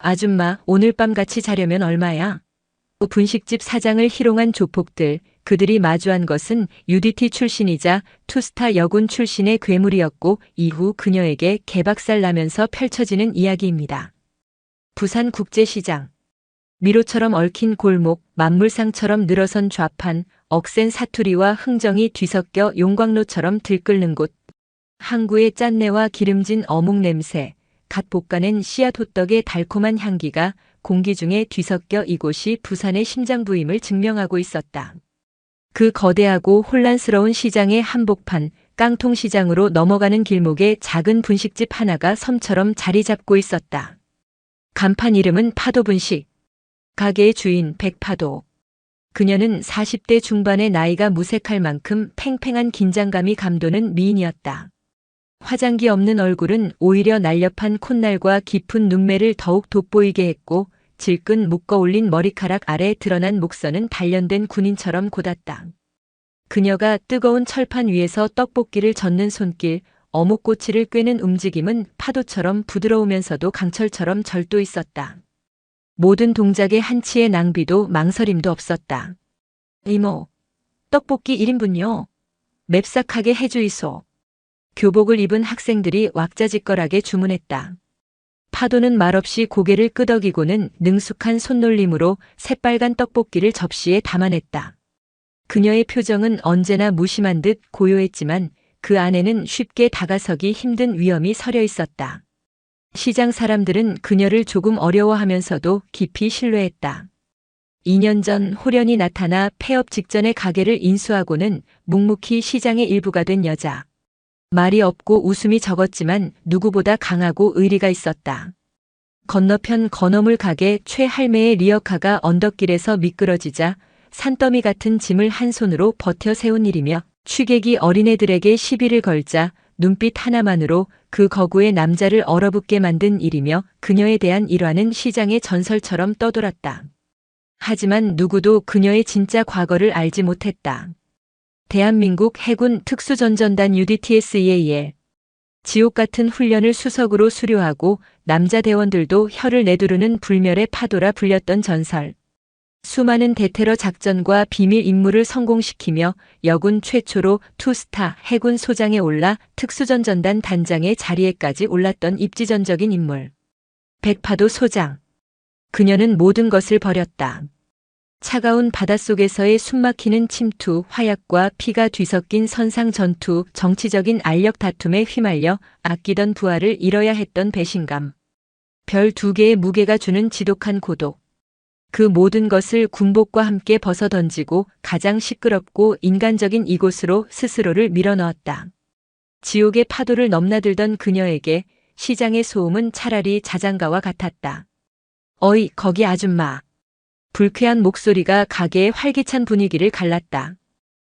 아줌마, 오늘 밤 같이 자려면 얼마야? 분식집 사장을 희롱한 조폭들, 그들이 마주한 것은 UDT 출신이자 투스타 여군 출신의 괴물이었고 이후 그녀에게 개박살 나면서 펼쳐지는 이야기입니다. 부산국제시장. 미로처럼 얽힌 골목, 만물상처럼 늘어선 좌판, 억센 사투리와 흥정이 뒤섞여 용광로처럼 들끓는 곳. 항구의 짠내와 기름진 어묵 냄새, 갓 볶아낸 씨앗 호떡의 달콤한 향기가 공기 중에 뒤섞여 이곳이 부산의 심장부임을 증명하고 있었다. 그 거대하고 혼란스러운 시장의 한복판, 깡통시장으로 넘어가는 길목에 작은 분식집 하나가 섬처럼 자리 잡고 있었다. 간판 이름은 파도분식. 가게의 주인 백파도. 그녀는 40대 중반의 나이가 무색할 만큼 팽팽한 긴장감이 감도는 미인이었다. 화장기 없는 얼굴은 오히려 날렵한 콧날과 깊은 눈매를 더욱 돋보이게 했고 질끈 묶어 올린 머리카락 아래 드러난 목선은 단련된 군인처럼 곧았다. 그녀가 뜨거운 철판 위에서 떡볶이를 젓는 손길, 어묵꼬치를 꿰는 움직임은 파도처럼 부드러우면서도 강철처럼 절도 있었다. 모든 동작의 한치의 낭비도 망설임도 없었다. 이모, 떡볶이 1인분요. 맵싹하게 해주이소. 교복을 입은 학생들이 왁자지껄하게 주문했다. 파도는 말없이 고개를 끄덕이고는 능숙한 손놀림으로 새빨간 떡볶이를 접시에 담아냈다. 그녀의 표정은 언제나 무심한 듯 고요했지만 그 안에는 쉽게 다가서기 힘든 위험이 서려 있었다. 시장 사람들은 그녀를 조금 어려워하면서도 깊이 신뢰했다. 2년 전 호련히 나타나 폐업 직전의 가게를 인수하고는 묵묵히 시장의 일부가 된 여자. 말이 없고 웃음이 적었지만 누구보다 강하고 의리가 있었다. 건너편 건어물 가게 최 할매의 리어카가 언덕길에서 미끄러지자 산더미 같은 짐을 한 손으로 버텨 세운 일이며 취객이 어린애들에게 시비를 걸자 눈빛 하나만으로 그 거구의 남자를 얼어붙게 만든 일이며 그녀에 대한 일화는 시장의 전설처럼 떠돌았다. 하지만 누구도 그녀의 진짜 과거를 알지 못했다. 대한민국 해군 특수전전단 UDTSEAL. 지옥 같은 훈련을 수석으로 수료하고 남자 대원들도 혀를 내두르는 불멸의 파도라 불렸던 전설. 수많은 대테러 작전과 비밀 임무를 성공시키며 여군 최초로 투스타 해군 소장에 올라 특수전전단 단장의 자리에까지 올랐던 입지전적인 인물. 백파도 소장. 그녀는 모든 것을 버렸다. 차가운 바닷속에서의 숨막히는 침투, 화약과 피가 뒤섞인 선상 전투, 정치적인 알력 다툼에 휘말려 아끼던 부하를 잃어야 했던 배신감. 별 2개의 무게가 주는 지독한 고독. 그 모든 것을 군복과 함께 벗어던지고 가장 시끄럽고 인간적인 이곳으로 스스로를 밀어넣었다. 지옥의 파도를 넘나들던 그녀에게 시장의 소음은 차라리 자장가와 같았다. 어이, 거기 아줌마. 불쾌한 목소리가 가게의 활기찬 분위기를 갈랐다.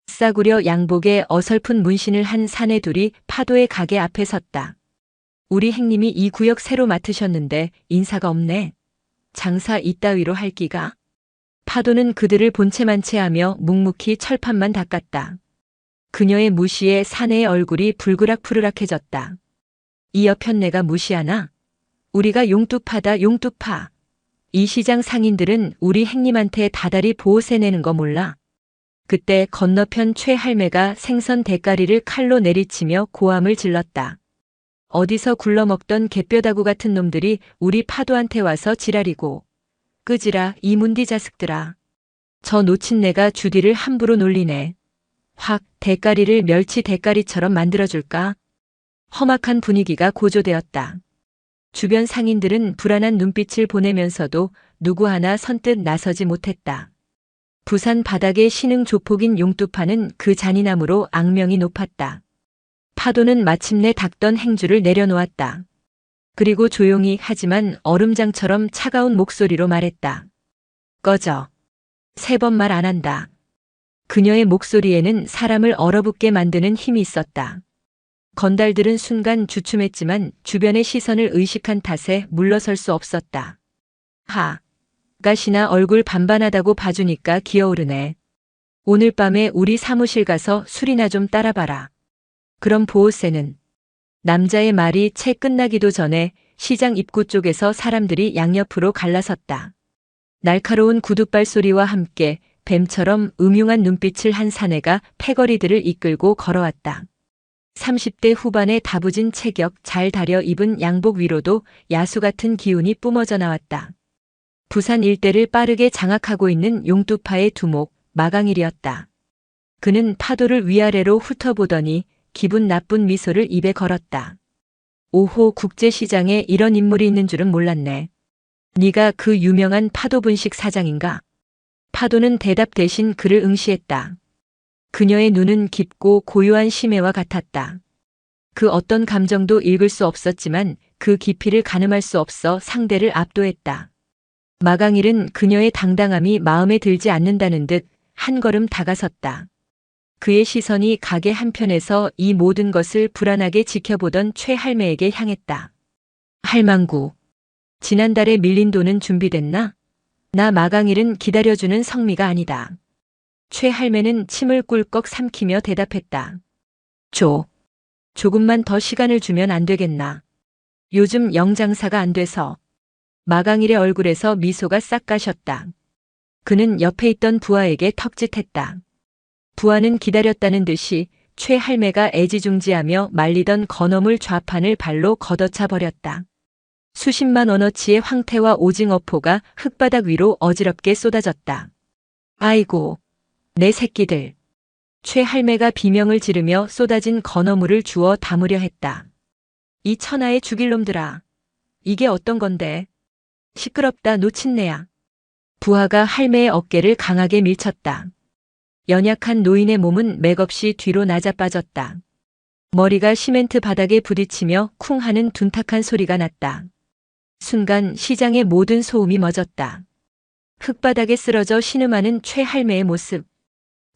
싸구려 양복에 어설픈 문신을 한 사내둘이 파도의 가게 앞에 섰다. 우리 행님이 이 구역 새로 맡으셨는데 인사가 없네. 장사 이따위로 할 기가? 파도는 그들을 본체만체하며 묵묵히 철판만 닦았다. 그녀의 무시에 사내의 얼굴이 불그락푸르락해졌다. 이 여편 내가 무시하나? 우리가 용뚜파다 용뚜파. 이 시장 상인들은 우리 행님한테 다달이 보호세 내는 거 몰라? 그때 건너편 최 할매가 생선 대가리를 칼로 내리치며 고함을 질렀다. 어디서 굴러먹던 개뼈다구 같은 놈들이 우리 파도한테 와서 지랄이고. 끄지라 이 문디 자식들아. 저 놓친 내가 주디를 함부로 놀리네. 확 대가리를 멸치 대가리처럼 만들어줄까? 험악한 분위기가 고조되었다. 주변 상인들은 불안한 눈빛을 보내면서도 누구 하나 선뜻 나서지 못했다. 부산 바닥의 신흥 조폭인 용뚜파는 그 잔인함으로 악명이 높았다. 파도는 마침내 닦던 행주를 내려놓았다. 그리고 조용히 하지만 얼음장처럼 차가운 목소리로 말했다. 꺼져. 3번 말 안 한다. 그녀의 목소리에는 사람을 얼어붙게 만드는 힘이 있었다. 건달들은 순간 주춤했지만 주변의 시선을 의식한 탓에 물러설 수 없었다. 하, 가시나 얼굴 반반하다고 봐주니까 기어오르네. 오늘 밤에 우리 사무실 가서 술이나 좀 따라봐라. 그럼 보호세는? 남자의 말이 채 끝나기도 전에 시장 입구 쪽에서 사람들이 양옆으로 갈라섰다. 날카로운 구둣발 소리와 함께 뱀처럼 음흉한 눈빛을 한 사내가 패거리들을 이끌고 걸어왔다. 30대 후반의 다부진 체격, 잘 다려 입은 양복 위로도 야수 같은 기운이 뿜어져 나왔다. 부산 일대를 빠르게 장악하고 있는 용두파의 두목, 마강일이었다. 그는 파도를 위아래로 훑어보더니 기분 나쁜 미소를 입에 걸었다. 오호, 국제시장에 이런 인물이 있는 줄은 몰랐네. 네가 그 유명한 파도분식 사장인가? 파도는 대답 대신 그를 응시했다. 그녀의 눈은 깊고 고요한 심해와 같았다. 그 어떤 감정도 읽을 수 없었지만 그 깊이를 가늠할 수 없어 상대를 압도했다. 마강일은 그녀의 당당함이 마음에 들지 않는다는 듯 한 걸음 다가섰다. 그의 시선이 가게 한편에서 이 모든 것을 불안하게 지켜보던 최 할매에게 향했다. 할망구, 지난달에 밀린 돈은 준비됐나? 나 마강일은 기다려주는 성미가 아니다. 최 할매는 침을 꿀꺽 삼키며 대답했다. 조금만 더 시간을 주면 안 되겠나? 요즘 영장사가 안 돼서. 마강일의 얼굴에서 미소가 싹 가셨다. 그는 옆에 있던 부하에게 턱짓했다. 부하는 기다렸다는 듯이 최 할매가 애지중지하며 말리던 건어물 좌판을 발로 걷어차 버렸다. 수십만 원어치의 황태와 오징어포가 흙바닥 위로 어지럽게 쏟아졌다. 아이고, 내 새끼들. 최 할매가 비명을 지르며 쏟아진 건어물을 주워 담으려 했다. 이 천하의 죽일 놈들아. 이게 어떤 건데? 시끄럽다 노친네야. 부하가 할매의 어깨를 강하게 밀쳤다. 연약한 노인의 몸은 맥없이 뒤로 낮아빠졌다. 머리가 시멘트 바닥에 부딪히며 쿵 하는 둔탁한 소리가 났다. 순간 시장의 모든 소음이 멎었다. 흙바닥에 쓰러져 신음하는 최 할매의 모습.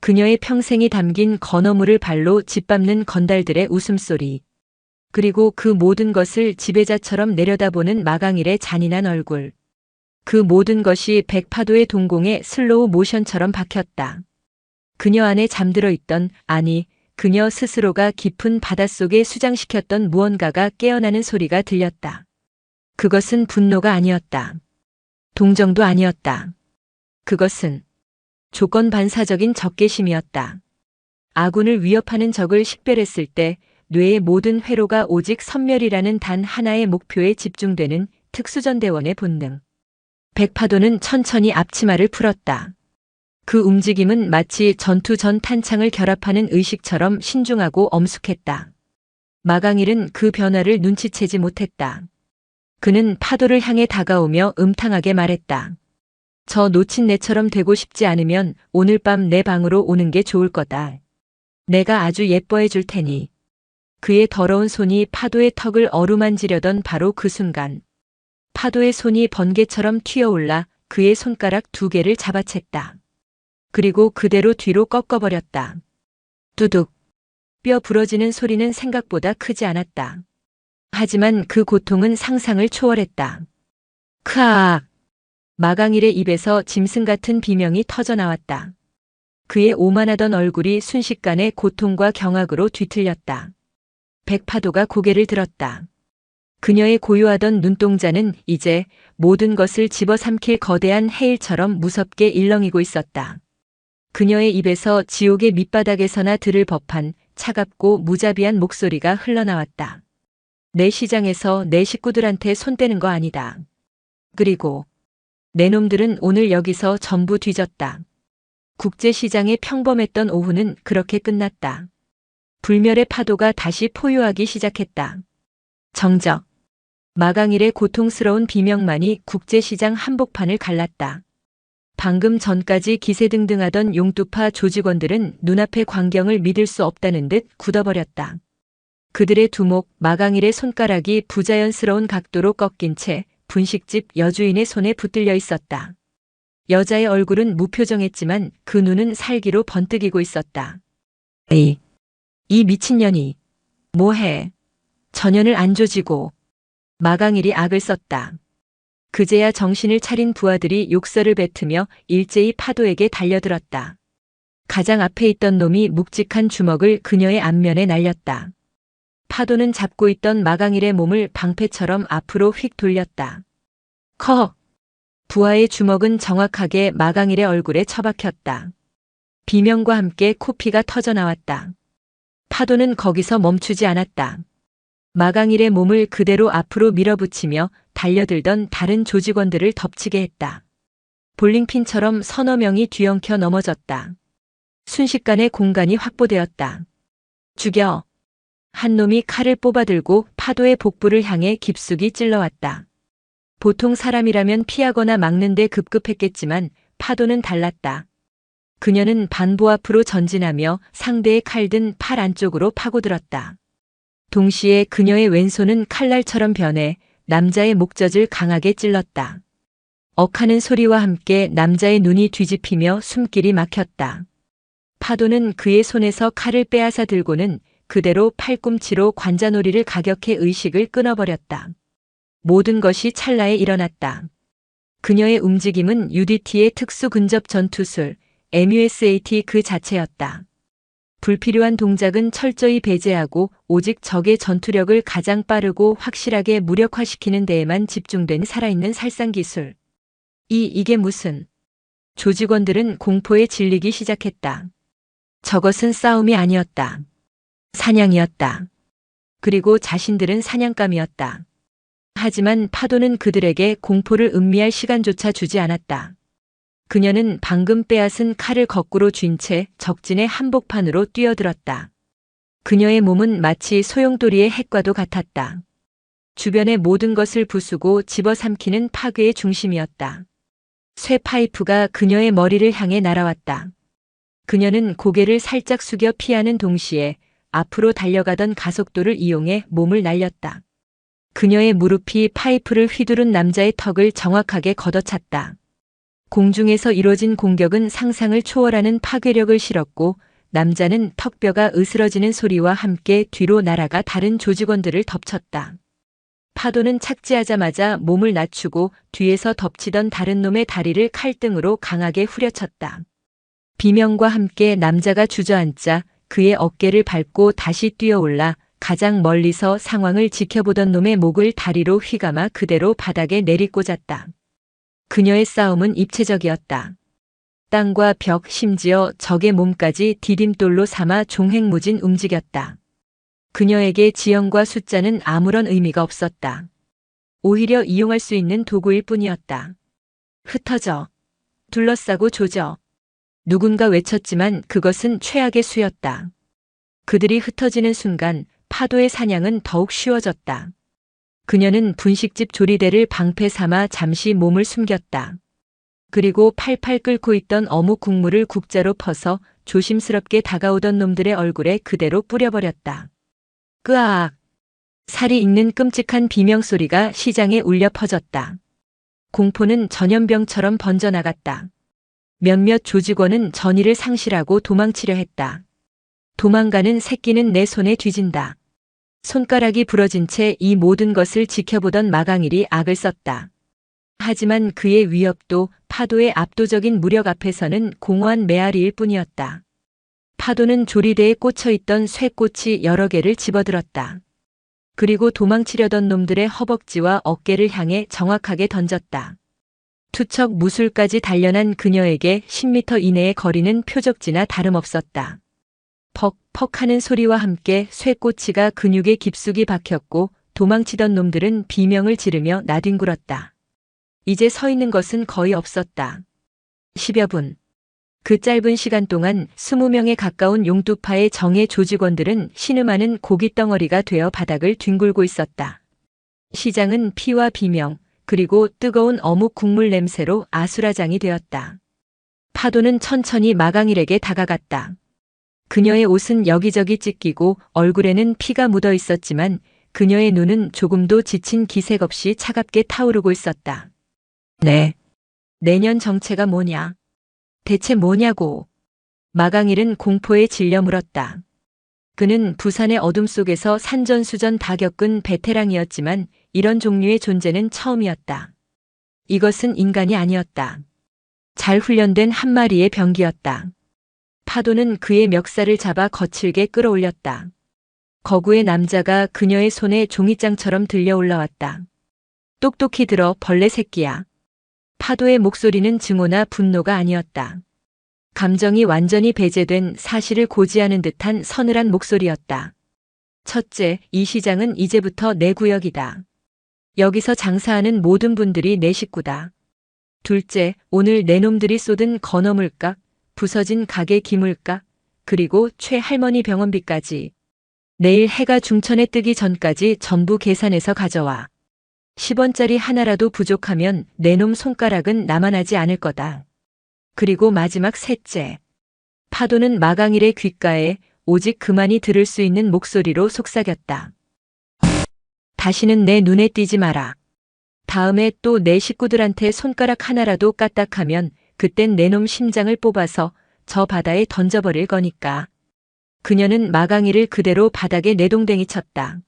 그녀의 평생이 담긴 건어물을 발로 짓밟는 건달들의 웃음소리. 그리고 그 모든 것을 지배자처럼 내려다보는 마강일의 잔인한 얼굴. 그 모든 것이 백파도의 동공에 슬로우 모션처럼 박혔다. 그녀 안에 잠들어 있던, 아니, 그녀 스스로가 깊은 바닷속에 수장시켰던 무언가가 깨어나는 소리가 들렸다. 그것은 분노가 아니었다. 동정도 아니었다. 그것은 조건 반사적인 적개심이었다. 아군을 위협하는 적을 식별했을 때 뇌의 모든 회로가 오직 섬멸이라는 단 하나의 목표에 집중되는 특수전대원의 본능. 백파도는 천천히 앞치마를 풀었다. 그 움직임은 마치 전투 전 탄창을 결합하는 의식처럼 신중하고 엄숙했다. 마강일은 그 변화를 눈치채지 못했다. 그는 파도를 향해 다가오며 음탕하게 말했다. 저 노친네처럼 되고 싶지 않으면 오늘 밤 내 방으로 오는 게 좋을 거다. 내가 아주 예뻐해 줄 테니. 그의 더러운 손이 파도의 턱을 어루만지려던 바로 그 순간. 파도의 손이 번개처럼 튀어올라 그의 손가락 2개를 잡아챘다. 그리고 그대로 뒤로 꺾어버렸다. 뚜둑. 뼈 부러지는 소리는 생각보다 크지 않았다. 하지만 그 고통은 상상을 초월했다. 크악. 마강일의 입에서 짐승 같은 비명이 터져나왔다. 그의 오만하던 얼굴이 순식간에 고통과 경악으로 뒤틀렸다. 백파도가 고개를 들었다. 그녀의 고요하던 눈동자는 이제 모든 것을 집어삼킬 거대한 해일처럼 무섭게 일렁이고 있었다. 그녀의 입에서 지옥의 밑바닥에서나 들을 법한 차갑고 무자비한 목소리가 흘러나왔다. 내 시장에서 내 식구들한테 손 떼는 거 아니다. 그리고 내 놈들은 오늘 여기서 전부 뒤졌다. 국제시장의 평범했던 오후는 그렇게 끝났다. 불멸의 파도가 다시 포효하기 시작했다. 정적. 마강일의 고통스러운 비명만이 국제시장 한복판을 갈랐다. 방금 전까지 기세등등하던 용두파 조직원들은 눈앞의 광경을 믿을 수 없다는 듯 굳어버렸다. 그들의 두목, 마강일의 손가락이 부자연스러운 각도로 꺾인 채 분식집 여주인의 손에 붙들려 있었다. 여자의 얼굴은 무표정했지만 그 눈은 살기로 번뜩이고 있었다. 이 미친년이 뭐해? 전연을 안 조지고. 마강일이 악을 썼다. 그제야 정신을 차린 부하들이 욕설을 뱉으며 일제히 파도에게 달려들었다. 가장 앞에 있던 놈이 묵직한 주먹을 그녀의 안면에 날렸다. 파도는 잡고 있던 마강일의 몸을 방패처럼 앞으로 휙 돌렸다. 커! 부하의 주먹은 정확하게 마강일의 얼굴에 처박혔다. 비명과 함께 코피가 터져 나왔다. 파도는 거기서 멈추지 않았다. 마강일의 몸을 그대로 앞으로 밀어붙이며 달려들던 다른 조직원들을 덮치게 했다. 볼링핀처럼 서너 명이 뒤엉켜 넘어졌다. 순식간에 공간이 확보되었다. 죽여! 한 놈이 칼을 뽑아들고 파도의 복부를 향해 깊숙이 찔러왔다. 보통 사람이라면 피하거나 막는 데 급급했겠지만 파도는 달랐다. 그녀는 반보 앞으로 전진하며 상대의 칼 든 팔 안쪽으로 파고들었다. 동시에 그녀의 왼손은 칼날처럼 변해 남자의 목젖을 강하게 찔렀다. 억하는 소리와 함께 남자의 눈이 뒤집히며 숨길이 막혔다. 파도는 그의 손에서 칼을 빼앗아 들고는 그대로 팔꿈치로 관자놀이를 가격해 의식을 끊어버렸다. 모든 것이 찰나에 일어났다. 그녀의 움직임은 UDT의 특수 근접 전투술, MUSAT 그 자체였다. 불필요한 동작은 철저히 배제하고 오직 적의 전투력을 가장 빠르고 확실하게 무력화시키는 데에만 집중된 살아있는 살상 기술. 이게 무슨? 조직원들은 공포에 질리기 시작했다. 저것은 싸움이 아니었다. 사냥이었다. 그리고 자신들은 사냥감이었다. 하지만 파도는 그들에게 공포를 음미할 시간조차 주지 않았다. 그녀는 방금 빼앗은 칼을 거꾸로 쥔 채 적진의 한복판으로 뛰어들었다. 그녀의 몸은 마치 소용돌이의 핵과도 같았다. 주변의 모든 것을 부수고 집어삼키는 파괴의 중심이었다. 쇠 파이프가 그녀의 머리를 향해 날아왔다. 그녀는 고개를 살짝 숙여 피하는 동시에 앞으로 달려가던 가속도를 이용해 몸을 날렸다. 그녀의 무릎이 파이프를 휘두른 남자의 턱을 정확하게 걷어찼다. 공중에서 이뤄진 공격은 상상을 초월하는 파괴력을 실었고 남자는 턱뼈가 으스러지는 소리와 함께 뒤로 날아가 다른 조직원들을 덮쳤다. 파도는 착지하자마자 몸을 낮추고 뒤에서 덮치던 다른 놈의 다리를 칼등으로 강하게 후려쳤다. 비명과 함께 남자가 주저앉자 그의 어깨를 밟고 다시 뛰어올라 가장 멀리서 상황을 지켜보던 놈의 목을 다리로 휘감아 그대로 바닥에 내리꽂았다. 그녀의 싸움은 입체적이었다. 땅과 벽, 심지어 적의 몸까지 디딤돌로 삼아 종횡무진 움직였다. 그녀에게 지형과 숫자는 아무런 의미가 없었다. 오히려 이용할 수 있는 도구일 뿐이었다. 흩어져. 둘러싸고 조져. 누군가 외쳤지만 그것은 최악의 수였다. 그들이 흩어지는 순간 파도의 사냥은 더욱 쉬워졌다. 그녀는 분식집 조리대를 방패 삼아 잠시 몸을 숨겼다. 그리고 팔팔 끓고 있던 어묵 국물을 국자로 퍼서 조심스럽게 다가오던 놈들의 얼굴에 그대로 뿌려버렸다. 끄악! 살이 익는 끔찍한 비명소리가 시장에 울려 퍼졌다. 공포는 전염병처럼 번져나갔다. 몇몇 조직원은 전의를 상실하고 도망치려 했다. 도망가는 새끼는 내 손에 뒤진다. 손가락이 부러진 채 이 모든 것을 지켜보던 마강일이 악을 썼다. 하지만 그의 위협도 파도의 압도적인 무력 앞에서는 공허한 메아리일 뿐이었다. 파도는 조리대에 꽂혀있던 쇠꽃이 여러 개를 집어들었다. 그리고 도망치려던 놈들의 허벅지와 어깨를 향해 정확하게 던졌다. 투척 무술까지 단련한 그녀에게 10m 이내의 거리는 표적지나 다름없었다. 퍽퍽 하는 소리와 함께 쇠꼬치가 근육에 깊숙이 박혔고 도망치던 놈들은 비명을 지르며 나뒹굴었다. 이제 서 있는 것은 거의 없었다. 10여 분. 그 짧은 시간 동안 20명에 가까운 용두파의 정예 조직원들은 신음하는 고깃덩어리가 되어 바닥을 뒹굴고 있었다. 시장은 피와 비명, 그리고 뜨거운 어묵 국물 냄새로 아수라장이 되었다. 파도는 천천히 마강일에게 다가갔다. 그녀의 옷은 여기저기 찢기고 얼굴에는 피가 묻어 있었지만 그녀의 눈은 조금도 지친 기색 없이 차갑게 타오르고 있었다. 네. 내년 정체가 뭐냐? 대체 뭐냐고. 마강일은 공포에 질려 물었다. 그는 부산의 어둠 속에서 산전수전 다 겪은 베테랑이었지만 이런 종류의 존재는 처음이었다. 이것은 인간이 아니었다. 잘 훈련된 한 마리의 병기였다. 파도는 그의 멱살을 잡아 거칠게 끌어올렸다. 거구의 남자가 그녀의 손에 종이장처럼 들려 올라왔다. 똑똑히 들어 벌레 새끼야. 파도의 목소리는 증오나 분노가 아니었다. 감정이 완전히 배제된 사실을 고지하는 듯한 서늘한 목소리였다. 첫째, 이 시장은 이제부터 내 구역이다. 여기서 장사하는 모든 분들이 내 식구다. 둘째, 오늘 내 놈들이 쏟은 건어물값, 부서진 가게 기물값, 그리고 최 할머니 병원비까지 내일 해가 중천에 뜨기 전까지 전부 계산해서 가져와. 10원짜리 하나라도 부족하면 내 놈 손가락은 남아나지 않을 거다. 그리고 마지막 셋째. 파도는 마강일의 귓가에 오직 그만이 들을 수 있는 목소리로 속삭였다. 다시는 내 눈에 띄지 마라. 다음에 또 내 식구들한테 손가락 하나라도 까딱하면 그땐 내 놈 심장을 뽑아서 저 바다에 던져버릴 거니까. 그녀는 마강이를 그대로 바닥에 내동댕이 쳤다.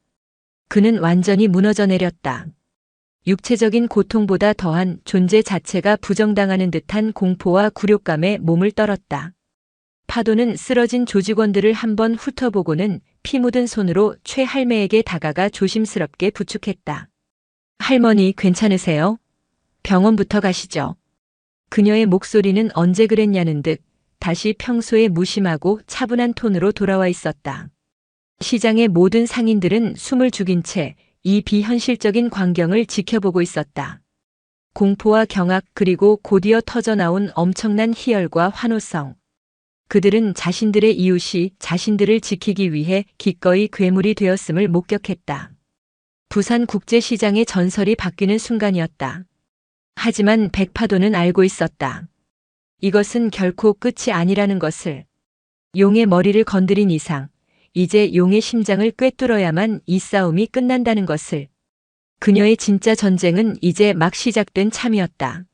그는 완전히 무너져 내렸다. 육체적인 고통보다 더한 존재 자체가 부정당하는 듯한 공포와 굴욕감에 몸을 떨었다. 파도는 쓰러진 조직원들을 한번 훑어보고는 피 묻은 손으로 최 할매에게 다가가 조심스럽게 부축했다. 할머니 괜찮으세요? 병원부터 가시죠. 그녀의 목소리는 언제 그랬냐는 듯 다시 평소의 무심하고 차분한 톤으로 돌아와 있었다. 시장의 모든 상인들은 숨을 죽인 채 이 비현실적인 광경을 지켜보고 있었다. 공포와 경악 그리고 곧이어 터져나온 엄청난 희열과 환호성. 그들은 자신들의 이웃이 자신들을 지키기 위해 기꺼이 괴물이 되었음을 목격했다. 부산국제시장의 전설이 바뀌는 순간이었다. 하지만 백파도는 알고 있었다. 이것은 결코 끝이 아니라는 것을. 용의 머리를 건드린 이상 이제 용의 심장을 꿰뚫어야만 이 싸움이 끝난다는 것을. 그녀의 진짜 전쟁은 이제 막 시작된 참이었다.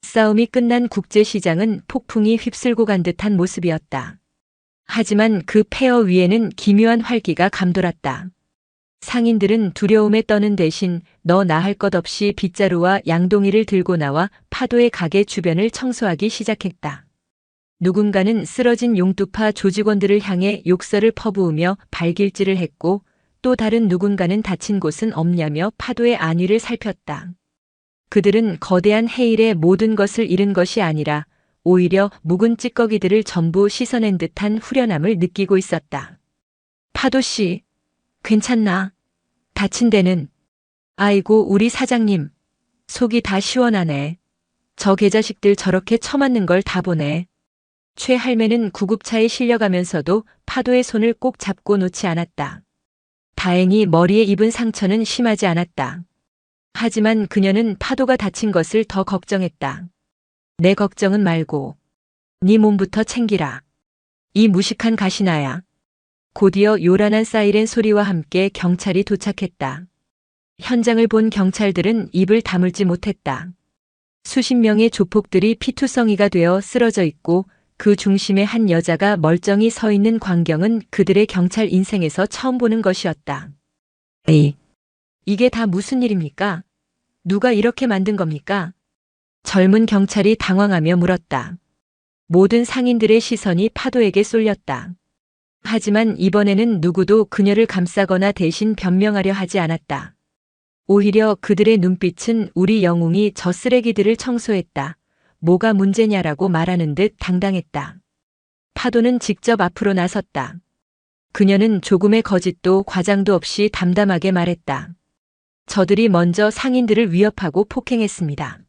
싸움이 끝난 국제시장은 폭풍이 휩쓸고 간 듯한 모습이었다. 하지만 그 폐허 위에는 기묘한 활기가 감돌았다. 상인들은 두려움에 떠는 대신 너 나 할 것 없이 빗자루와 양동이를 들고 나와 파도의 가게 주변을 청소하기 시작했다. 누군가는 쓰러진 용두파 조직원들을 향해 욕설을 퍼부으며 발길질을 했고 또 다른 누군가는 다친 곳은 없냐며 파도의 안위를 살폈다. 그들은 거대한 해일에 모든 것을 잃은 것이 아니라 오히려 묵은 찌꺼기들을 전부 씻어낸 듯한 후련함을 느끼고 있었다. 파도씨, 괜찮나? 다친 데는? 아이고 우리 사장님, 속이 다 시원하네. 저 개자식들 저렇게 처맞는 걸 다 보네. 최 할매는 구급차에 실려가면서도 파도의 손을 꼭 잡고 놓지 않았다. 다행히 머리에 입은 상처는 심하지 않았다. 하지만 그녀는 파도가 다친 것을 더 걱정했다. 내 걱정은 말고 네 몸부터 챙기라. 이 무식한 가시나야. 곧이어 요란한 사이렌 소리와 함께 경찰이 도착했다. 현장을 본 경찰들은 입을 다물지 못했다. 수십 명의 조폭들이 피투성이가 되어 쓰러져 있고 그 중심에 한 여자가 멀쩡히 서 있는 광경은 그들의 경찰 인생에서 처음 보는 것이었다. 이게 다 무슨 일입니까? 누가 이렇게 만든 겁니까? 젊은 경찰이 당황하며 물었다. 모든 상인들의 시선이 파도에게 쏠렸다. 하지만 이번에는 누구도 그녀를 감싸거나 대신 변명하려 하지 않았다. 오히려 그들의 눈빛은 우리 영웅이 저 쓰레기들을 청소했다. 뭐가 문제냐라고 말하는 듯 당당했다. 파도는 직접 앞으로 나섰다. 그녀는 조금의 거짓도 과장도 없이 담담하게 말했다. 저들이 먼저 상인들을 위협하고 폭행했습니다.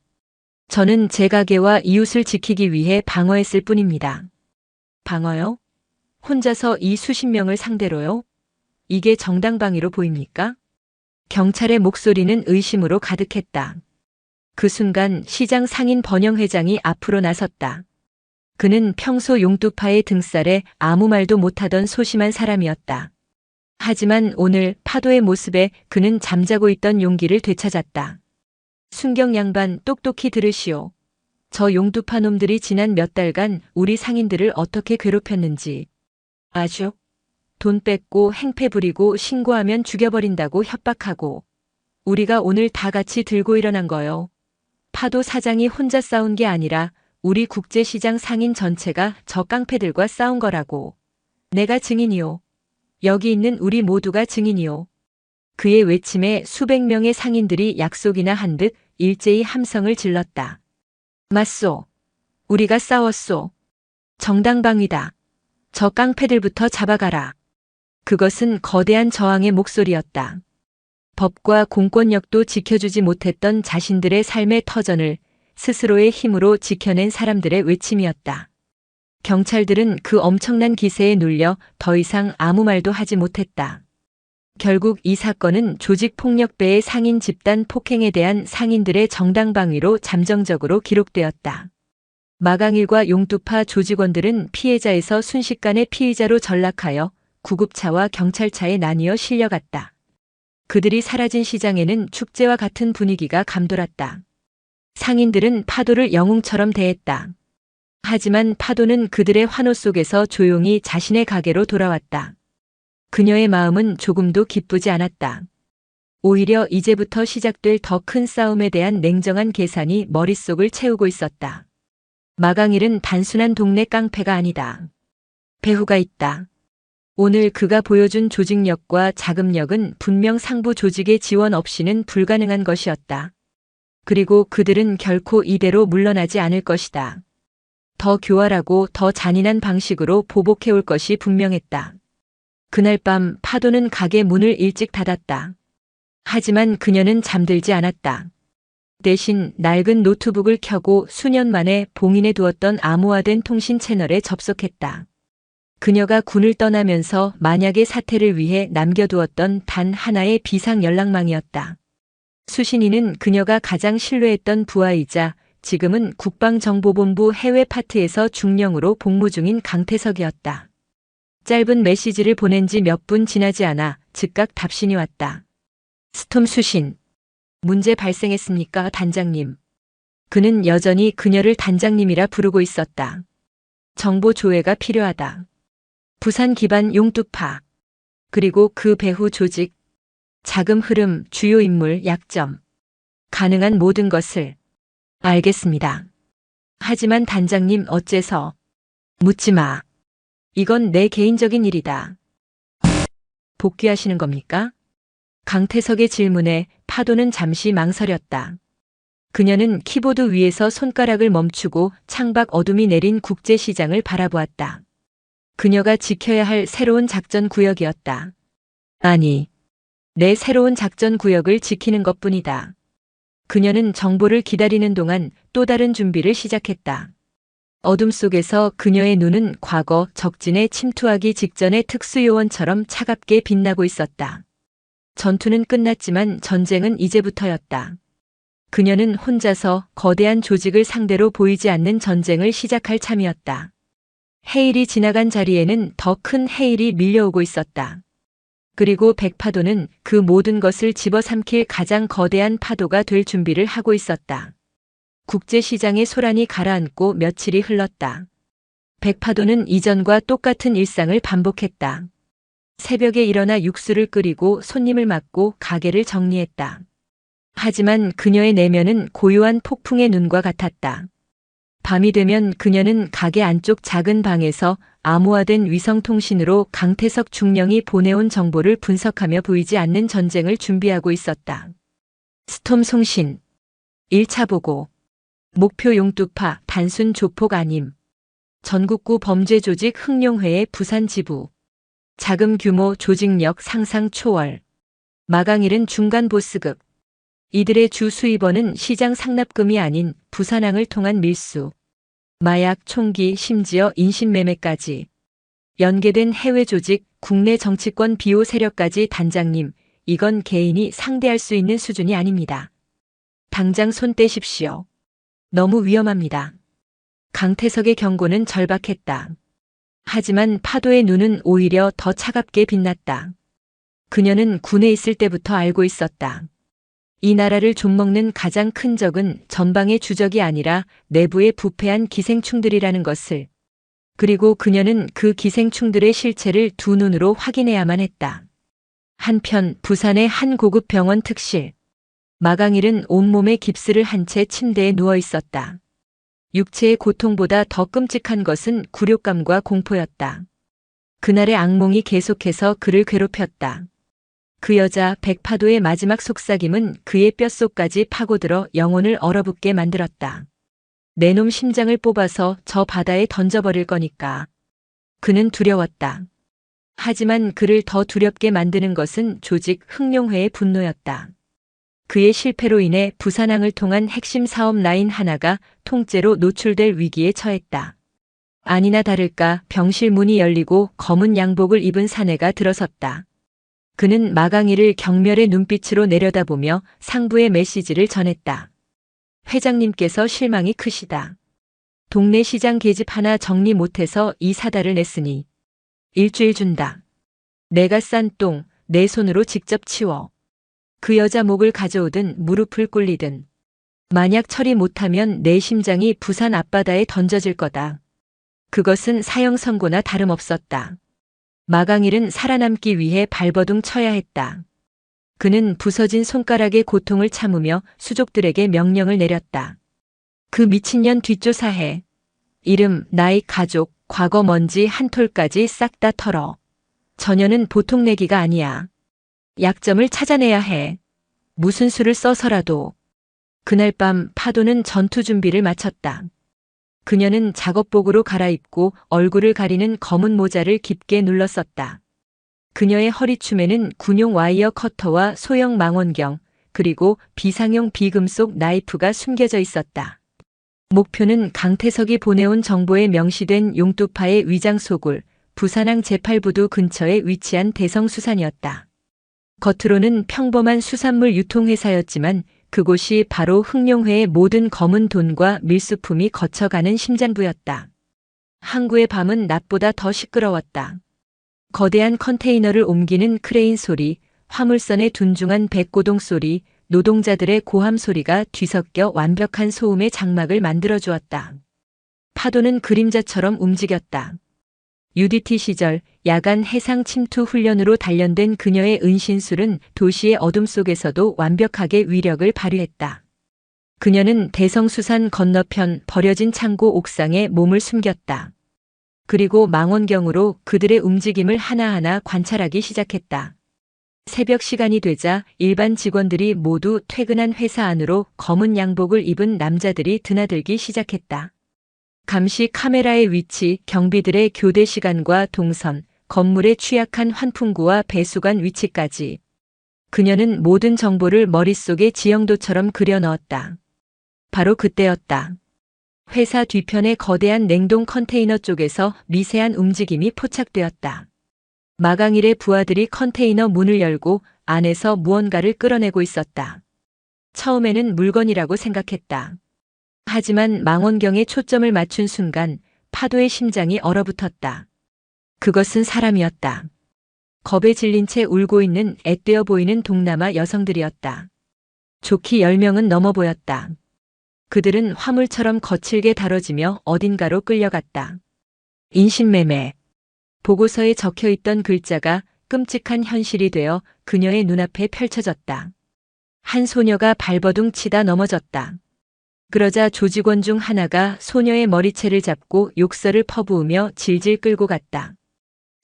저는 제 가게와 이웃을 지키기 위해 방어했을 뿐입니다. 방어요? 혼자서 이 수십 명을 상대로요? 이게 정당방위로 보입니까? 경찰의 목소리는 의심으로 가득했다. 그 순간 시장 상인 번영 회장이 앞으로 나섰다. 그는 평소 용두파의 등살에 아무 말도 못하던 소심한 사람이었다. 하지만 오늘 파도의 모습에 그는 잠자고 있던 용기를 되찾았다. 순경 양반 똑똑히 들으시오. 저 용두파 놈들이 지난 몇 달간 우리 상인들을 어떻게 괴롭혔는지. 아주 돈 뺏고 행패 부리고 신고하면 죽여버린다고 협박하고 우리가 오늘 다 같이 들고 일어난 거요. 파도 사장이 혼자 싸운 게 아니라 우리 국제시장 상인 전체가 저 깡패들과 싸운 거라고. 내가 증인이요. 여기 있는 우리 모두가 증인이오. 그의 외침에 수백 명의 상인들이 약속이나 한 듯 일제히 함성을 질렀다. 맞소. 우리가 싸웠소. 정당방위다. 저 깡패들부터 잡아가라. 그것은 거대한 저항의 목소리였다. 법과 공권력도 지켜주지 못했던 자신들의 삶의 터전을 스스로의 힘으로 지켜낸 사람들의 외침이었다. 경찰들은 그 엄청난 기세에 눌려 더 이상 아무 말도 하지 못했다. 결국 이 사건은 조직폭력배의 상인 집단 폭행에 대한 상인들의 정당방위로 잠정적으로 기록되었다. 마강일과 용두파 조직원들은 피해자에서 순식간에 피의자로 전락하여 구급차와 경찰차에 나뉘어 실려갔다. 그들이 사라진 시장에는 축제와 같은 분위기가 감돌았다. 상인들은 파도를 영웅처럼 대했다. 하지만 파도는 그들의 환호 속에서 조용히 자신의 가게로 돌아왔다. 그녀의 마음은 조금도 기쁘지 않았다. 오히려 이제부터 시작될 더 큰 싸움에 대한 냉정한 계산이 머릿속을 채우고 있었다. 마강일은 단순한 동네 깡패가 아니다. 배후가 있다. 오늘 그가 보여준 조직력과 자금력은 분명 상부 조직의 지원 없이는 불가능한 것이었다. 그리고 그들은 결코 이대로 물러나지 않을 것이다. 더 교활하고 더 잔인한 방식으로 보복해올 것이 분명했다. 그날 밤 파도는 가게 문을 일찍 닫았다. 하지만 그녀는 잠들지 않았다. 대신 낡은 노트북을 켜고 수년 만에 봉인해 두었던 암호화된 통신 채널에 접속했다. 그녀가 군을 떠나면서 만약의 사태를 위해 남겨두었던 단 하나의 비상 연락망이었다. 수신이는 그녀가 가장 신뢰했던 부하이자 지금은 국방정보본부 해외 파트에서 중령으로 복무 중인 강태석이었다. 짧은 메시지를 보낸 지 몇 분 지나지 않아 즉각 답신이 왔다. 스톰 수신. 문제 발생했습니까, 단장님? 그는 여전히 그녀를 단장님이라 부르고 있었다. 정보 조회가 필요하다. 부산 기반 용두파. 그리고 그 배후 조직. 자금 흐름, 주요 인물, 약점. 가능한 모든 것을. 알겠습니다. 하지만 단장님 어째서? 묻지 마. 이건 내 개인적인 일이다. 복귀하시는 겁니까? 강태석의 질문에 파도는 잠시 망설였다. 그녀는 키보드 위에서 손가락을 멈추고 창밖 어둠이 내린 국제시장을 바라보았다. 그녀가 지켜야 할 새로운 작전 구역이었다. 아니, 내 새로운 작전 구역을 지키는 것뿐이다. 그녀는 정보를 기다리는 동안 또 다른 준비를 시작했다. 어둠 속에서 그녀의 눈은 과거 적진에 침투하기 직전의 특수요원처럼 차갑게 빛나고 있었다. 전투는 끝났지만 전쟁은 이제부터였다. 그녀는 혼자서 거대한 조직을 상대로 보이지 않는 전쟁을 시작할 참이었다. 헤일이 지나간 자리에는 더 큰 헤일이 밀려오고 있었다. 그리고 백파도는 그 모든 것을 집어삼킬 가장 거대한 파도가 될 준비를 하고 있었다. 국제시장의 소란이 가라앉고 며칠이 흘렀다. 백파도는 이전과 똑같은 일상을 반복했다. 새벽에 일어나 육수를 끓이고 손님을 맞고 가게를 정리했다. 하지만 그녀의 내면은 고요한 폭풍의 눈과 같았다. 밤이 되면 그녀는 가게 안쪽 작은 방에서 암호화된 위성통신으로 강태석 중령이 보내온 정보를 분석하며 보이지 않는 전쟁을 준비하고 있었다. 스톰 송신. 1차 보고. 목표 용두파 단순 조폭 아님. 전국구 범죄조직 흑룡회의 부산 지부. 자금 규모 조직력 상상 초월. 마강일은 중간 보스급. 이들의 주 수입원은 시장 상납금이 아닌 부산항을 통한 밀수. 마약, 총기, 심지어 인신매매까지. 연계된 해외 조직, 국내 정치권 비호 세력까지. 단장님, 이건 개인이 상대할 수 있는 수준이 아닙니다. 당장 손 떼십시오. 너무 위험합니다. 강태석의 경고는 절박했다. 하지만 파도의 눈은 오히려 더 차갑게 빛났다. 그녀는 군에 있을 때부터 알고 있었다. 이 나라를 좀먹는 가장 큰 적은 전방의 주적이 아니라 내부의 부패한 기생충들이라는 것을. 그리고 그녀는 그 기생충들의 실체를 두 눈으로 확인해야만 했다. 한편 부산의 한 고급 병원 특실. 마강일은 온몸에 깁스를 한 채 침대에 누워 있었다. 육체의 고통보다 더 끔찍한 것은 굴욕감과 공포였다. 그날의 악몽이 계속해서 그를 괴롭혔다. 그 여자 백파도의 마지막 속삭임은 그의 뼛속까지 파고들어 영혼을 얼어붙게 만들었다. 내 놈 심장을 뽑아서 저 바다에 던져버릴 거니까. 그는 두려웠다. 하지만 그를 더 두렵게 만드는 것은 조직 흑룡회의 분노였다. 그의 실패로 인해 부산항을 통한 핵심 사업 라인 하나가 통째로 노출될 위기에 처했다. 아니나 다를까 병실 문이 열리고 검은 양복을 입은 사내가 들어섰다. 그는 마강이를 경멸의 눈빛으로 내려다보며 상부의 메시지를 전했다. 회장님께서 실망이 크시다. 동네 시장 계집 하나 정리 못해서 이 사달을 냈으니 일주일 준다. 내가 싼 똥 내 손으로 직접 치워. 그 여자 목을 가져오든 무릎을 꿇리든. 만약 처리 못하면 내 심장이 부산 앞바다에 던져질 거다. 그것은 사형 선고나 다름없었다. 마강일은 살아남기 위해 발버둥 쳐야 했다. 그는 부서진 손가락의 고통을 참으며 수족들에게 명령을 내렸다. 그 미친년 뒷조사해. 이름, 나이, 가족, 과거 먼지 한 톨까지 싹 다 털어. 저녀는 보통 내기가 아니야. 약점을 찾아내야 해. 무슨 수를 써서라도. 그날 밤 파도는 전투 준비를 마쳤다. 그녀는 작업복으로 갈아입고 얼굴을 가리는 검은 모자를 깊게 눌렀었다. 그녀의 허리춤에는 군용 와이어 커터와 소형 망원경, 그리고 비상용 비금속 나이프가 숨겨져 있었다. 목표는 강태석이 보내온 정보에 명시된 용두파의 위장 소굴, 부산항 제8부두 근처에 위치한 대성수산이었다. 겉으로는 평범한 수산물 유통회사였지만 그곳이 바로 흑룡회의 모든 검은 돈과 밀수품이 거쳐가는 심장부였다. 항구의 밤은 낮보다 더 시끄러웠다. 거대한 컨테이너를 옮기는 크레인 소리, 화물선의 둔중한 백고동 소리, 노동자들의 고함 소리가 뒤섞여 완벽한 소음의 장막을 만들어주었다. 파도는 그림자처럼 움직였다. UDT 시절 야간 해상 침투 훈련으로 단련된 그녀의 은신술은 도시의 어둠 속에서도 완벽하게 위력을 발휘했다. 그녀는 대성수산 건너편 버려진 창고 옥상에 몸을 숨겼다. 그리고 망원경으로 그들의 움직임을 하나하나 관찰하기 시작했다. 새벽 시간이 되자 일반 직원들이 모두 퇴근한 회사 안으로 검은 양복을 입은 남자들이 드나들기 시작했다. 감시 카메라의 위치, 경비들의 교대 시간과 동선, 건물의 취약한 환풍구와 배수관 위치까지. 그녀는 모든 정보를 머릿속에 지형도처럼 그려 넣었다. 바로 그때였다. 회사 뒤편의 거대한 냉동 컨테이너 쪽에서 미세한 움직임이 포착되었다. 마강일의 부하들이 컨테이너 문을 열고 안에서 무언가를 끌어내고 있었다. 처음에는 물건이라고 생각했다. 하지만 망원경에 초점을 맞춘 순간 파도의 심장이 얼어붙었다. 그것은 사람이었다. 겁에 질린 채 울고 있는 앳되어 보이는 동남아 여성들이었다. 좋기 10명은 넘어 보였다. 그들은 화물처럼 거칠게 다뤄지며 어딘가로 끌려갔다. 인신매매. 보고서에 적혀있던 글자가 끔찍한 현실이 되어 그녀의 눈앞에 펼쳐졌다. 한 소녀가 발버둥 치다 넘어졌다. 그러자 조직원 중 하나가 소녀의 머리채를 잡고 욕설을 퍼부으며 질질 끌고 갔다.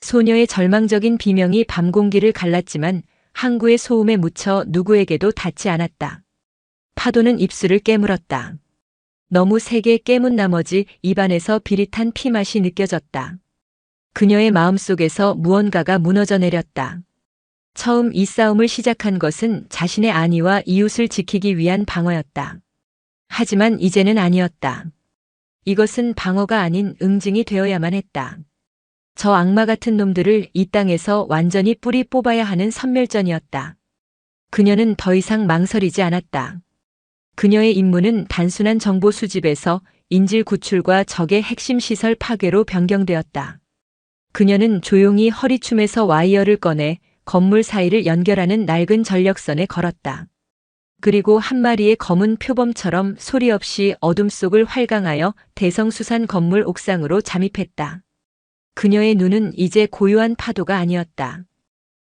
소녀의 절망적인 비명이 밤 공기를 갈랐지만 항구의 소음에 묻혀 누구에게도 닿지 않았다. 파도는 입술을 깨물었다. 너무 세게 깨문 나머지 입안에서 비릿한 피맛이 느껴졌다. 그녀의 마음속에서 무언가가 무너져 내렸다. 처음 이 싸움을 시작한 것은 자신의 안위와 이웃을 지키기 위한 방어였다. 하지만 이제는 아니었다. 이것은 방어가 아닌 응징이 되어야만 했다. 저 악마 같은 놈들을 이 땅에서 완전히 뿌리 뽑아야 하는 선멸전이었다. 그녀는 더 이상 망설이지 않았다. 그녀의 임무는 단순한 정보 수집에서 인질 구출과 적의 핵심 시설 파괴로 변경되었다. 그녀는 조용히 허리춤에서 와이어를 꺼내 건물 사이를 연결하는 낡은 전력선에 걸었다. 그리고 한 마리의 검은 표범처럼 소리 없이 어둠 속을 활강하여 대성수산 건물 옥상으로 잠입했다. 그녀의 눈은 이제 고요한 파도가 아니었다.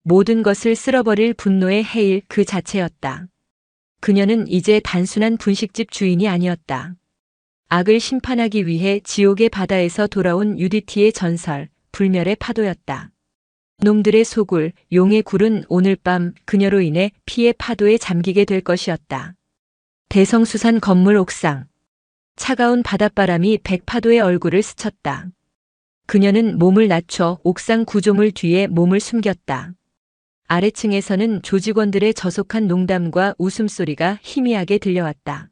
모든 것을 쓸어버릴 분노의 해일 그 자체였다. 그녀는 이제 단순한 분식집 주인이 아니었다. 악을 심판하기 위해 지옥의 바다에서 돌아온 UDT의 전설, 불멸의 파도였다. 놈들의 소굴, 용의 굴은 오늘 밤 그녀로 인해 피의 파도에 잠기게 될 것이었다. 대성수산 건물 옥상. 차가운 바닷바람이 백파도의 얼굴을 스쳤다. 그녀는 몸을 낮춰 옥상 구조물 뒤에 몸을 숨겼다. 아래층에서는 조직원들의 저속한 농담과 웃음소리가 희미하게 들려왔다.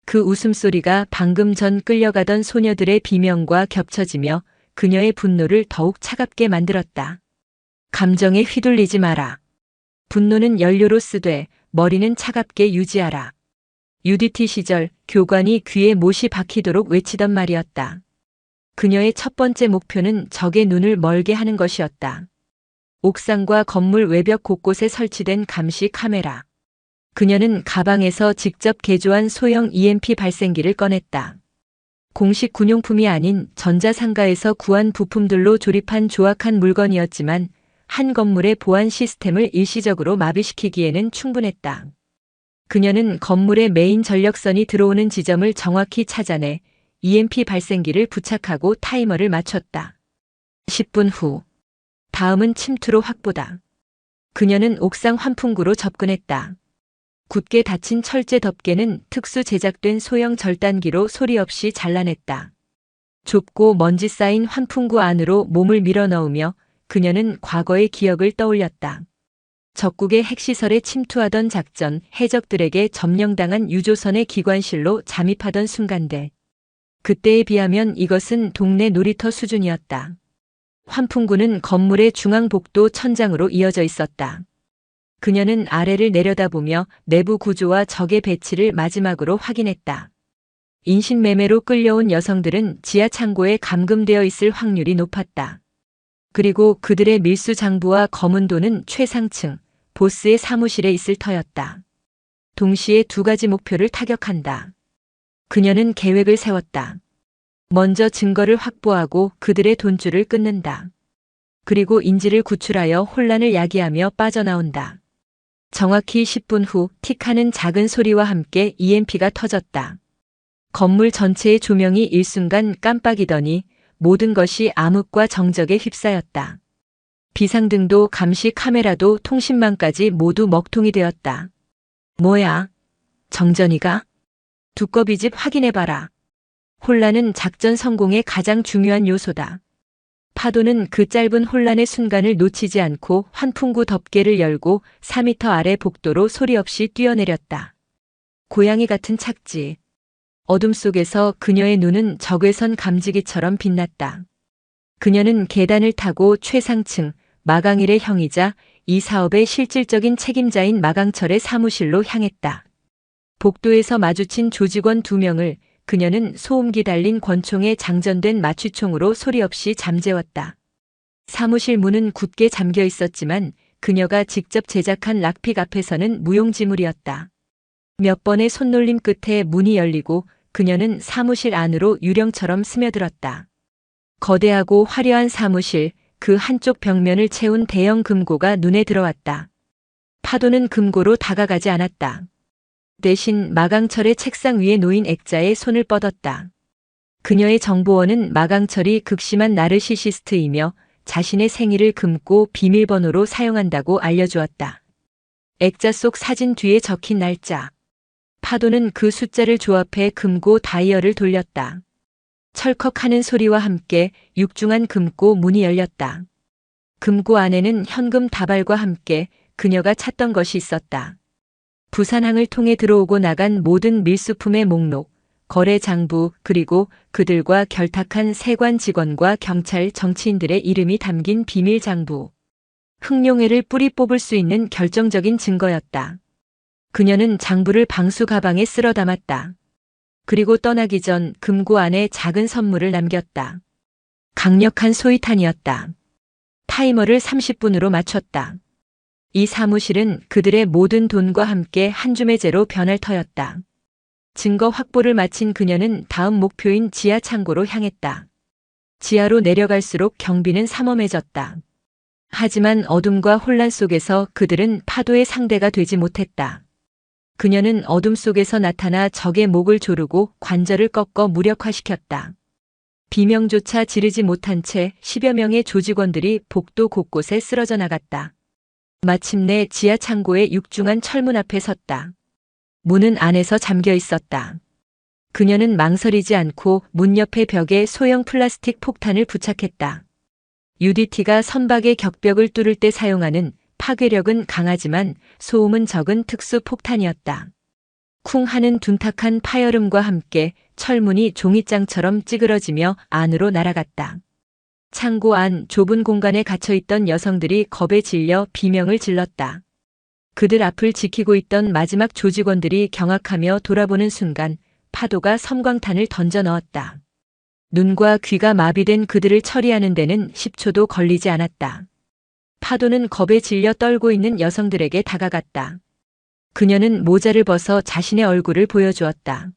그 웃음소리가 방금 전 끌려가던 소녀들의 비명과 겹쳐지며 그녀의 분노를 더욱 차갑게 만들었다. 감정에 휘둘리지 마라. 분노는 연료로 쓰되 머리는 차갑게 유지하라. UDT 시절 교관이 귀에 못이 박히도록 외치던 말이었다. 그녀의 첫 번째 목표는 적의 눈을 멀게 하는 것이었다. 옥상과 건물 외벽 곳곳에 설치된 감시 카메라. 그녀는 가방에서 직접 개조한 소형 EMP 발생기를 꺼냈다. 공식 군용품이 아닌 전자상가에서 구한 부품들로 조립한 조악한 물건이었지만 한 건물의 보안 시스템을 일시적으로 마비시키기에는 충분했다. 그녀는 건물의 메인 전력선이 들어오는 지점을 정확히 찾아내 EMP 발생기를 부착하고 타이머를 맞췄다. 10분 후. 다음은 침투로 확보다. 그녀는 옥상 환풍구로 접근했다. 굳게 닫힌 철제 덮개는 특수 제작된 소형 절단기로 소리 없이 잘라냈다. 좁고 먼지 쌓인 환풍구 안으로 몸을 밀어넣으며 그녀는 과거의 기억을 떠올렸다. 적국의 핵시설에 침투하던 작전, 해적들에게 점령당한 유조선의 기관실로 잠입하던 순간들. 그때에 비하면 이것은 동네 놀이터 수준이었다. 환풍구는 건물의 중앙 복도 천장으로 이어져 있었다. 그녀는 아래를 내려다보며 내부 구조와 적의 배치를 마지막으로 확인했다. 인신매매로 끌려온 여성들은 지하 창고에 감금되어 있을 확률이 높았다. 그리고 그들의 밀수 장부와 검은 돈은 최상층, 보스의 사무실에 있을 터였다. 동시에 두 가지 목표를 타격한다. 그녀는 계획을 세웠다. 먼저 증거를 확보하고 그들의 돈줄을 끊는다. 그리고 인지를 구출하여 혼란을 야기하며 빠져나온다. 정확히 10분 후 틱하는 작은 소리와 함께 EMP가 터졌다. 건물 전체의 조명이 일순간 깜빡이더니 모든 것이 암흑과 정적에 휩싸였다. 비상등도 감시 카메라도 통신망까지 모두 먹통이 되었다. 뭐야? 정전이가? 두꺼비집 확인해봐라. 혼란은 작전 성공의 가장 중요한 요소다. 파도는 그 짧은 혼란의 순간을 놓치지 않고 환풍구 덮개를 열고 4m 아래 복도로 소리 없이 뛰어내렸다. 고양이 같은 착지. 어둠 속에서 그녀의 눈은 적외선 감지기처럼 빛났다. 그녀는 계단을 타고 최상층 마강일의 형이자 이 사업의 실질적인 책임자인 마강철의 사무실로 향했다. 복도에서 마주친 조직원 2명을 그녀는 소음기 달린 권총에 장전된 마취총으로 소리 없이 잠재웠다. 사무실 문은 굳게 잠겨 있었지만 그녀가 직접 제작한 락픽 앞에서는 무용지물이었다. 몇 번의 손놀림 끝에 문이 열리고 그녀는 사무실 안으로 유령처럼 스며들었다. 거대하고 화려한 사무실, 그 한쪽 벽면을 채운 대형 금고가 눈에 들어왔다. 파도는 금고로 다가가지 않았다. 대신 마강철의 책상 위에 놓인 액자에 손을 뻗었다. 그녀의 정보원은 마강철이 극심한 나르시시스트이며 자신의 생일을 금고 비밀번호로 사용한다고 알려주었다. 액자 속 사진 뒤에 적힌 날짜. 파도는 그 숫자를 조합해 금고 다이얼을 돌렸다. 철컥하는 소리와 함께 육중한 금고 문이 열렸다. 금고 안에는 현금 다발과 함께 그녀가 찾던 것이 있었다. 부산항을 통해 들어오고 나간 모든 밀수품의 목록, 거래 장부, 그리고 그들과 결탁한 세관 직원과 경찰 정치인들의 이름이 담긴 비밀 장부. 흑룡회를 뿌리 뽑을 수 있는 결정적인 증거였다. 그녀는 장부를 방수 가방에 쓸어 담았다. 그리고 떠나기 전 금고 안에 작은 선물을 남겼다. 강력한 소위탄이었다. 타이머를 30분으로 맞췄다. 이 사무실은 그들의 모든 돈과 함께 한 줌의 재로 변할 터였다. 증거 확보를 마친 그녀는 다음 목표인 지하 창고로 향했다. 지하로 내려갈수록 경비는 삼엄해졌다. 하지만 어둠과 혼란 속에서 그들은 파도의 상대가 되지 못했다. 그녀는 어둠 속에서 나타나 적의 목을 조르고 관절을 꺾어 무력화시켰다. 비명조차 지르지 못한 채 10여 명의 조직원들이 복도 곳곳에 쓰러져 나갔다. 마침내 지하 창고의 육중한 철문 앞에 섰다. 문은 안에서 잠겨 있었다. 그녀는 망설이지 않고 문 옆의 벽에 소형 플라스틱 폭탄을 부착했다. UDT가 선박의 격벽을 뚫을 때 사용하는 파괴력은 강하지만 소음은 적은 특수 폭탄이었다. 쿵 하는 둔탁한 파열음과 함께 철문이 종이장처럼 찌그러지며 안으로 날아갔다. 창고 안 좁은 공간에 갇혀있던 여성들이 겁에 질려 비명을 질렀다. 그들 앞을 지키고 있던 마지막 조직원들이 경악하며 돌아보는 순간 파도가 섬광탄을 던져 넣었다. 눈과 귀가 마비된 그들을 처리하는 데는 10초도 걸리지 않았다. 파도는 겁에 질려 떨고 있는 여성들에게 다가갔다. 그녀는 모자를 벗어 자신의 얼굴을 보여주었다.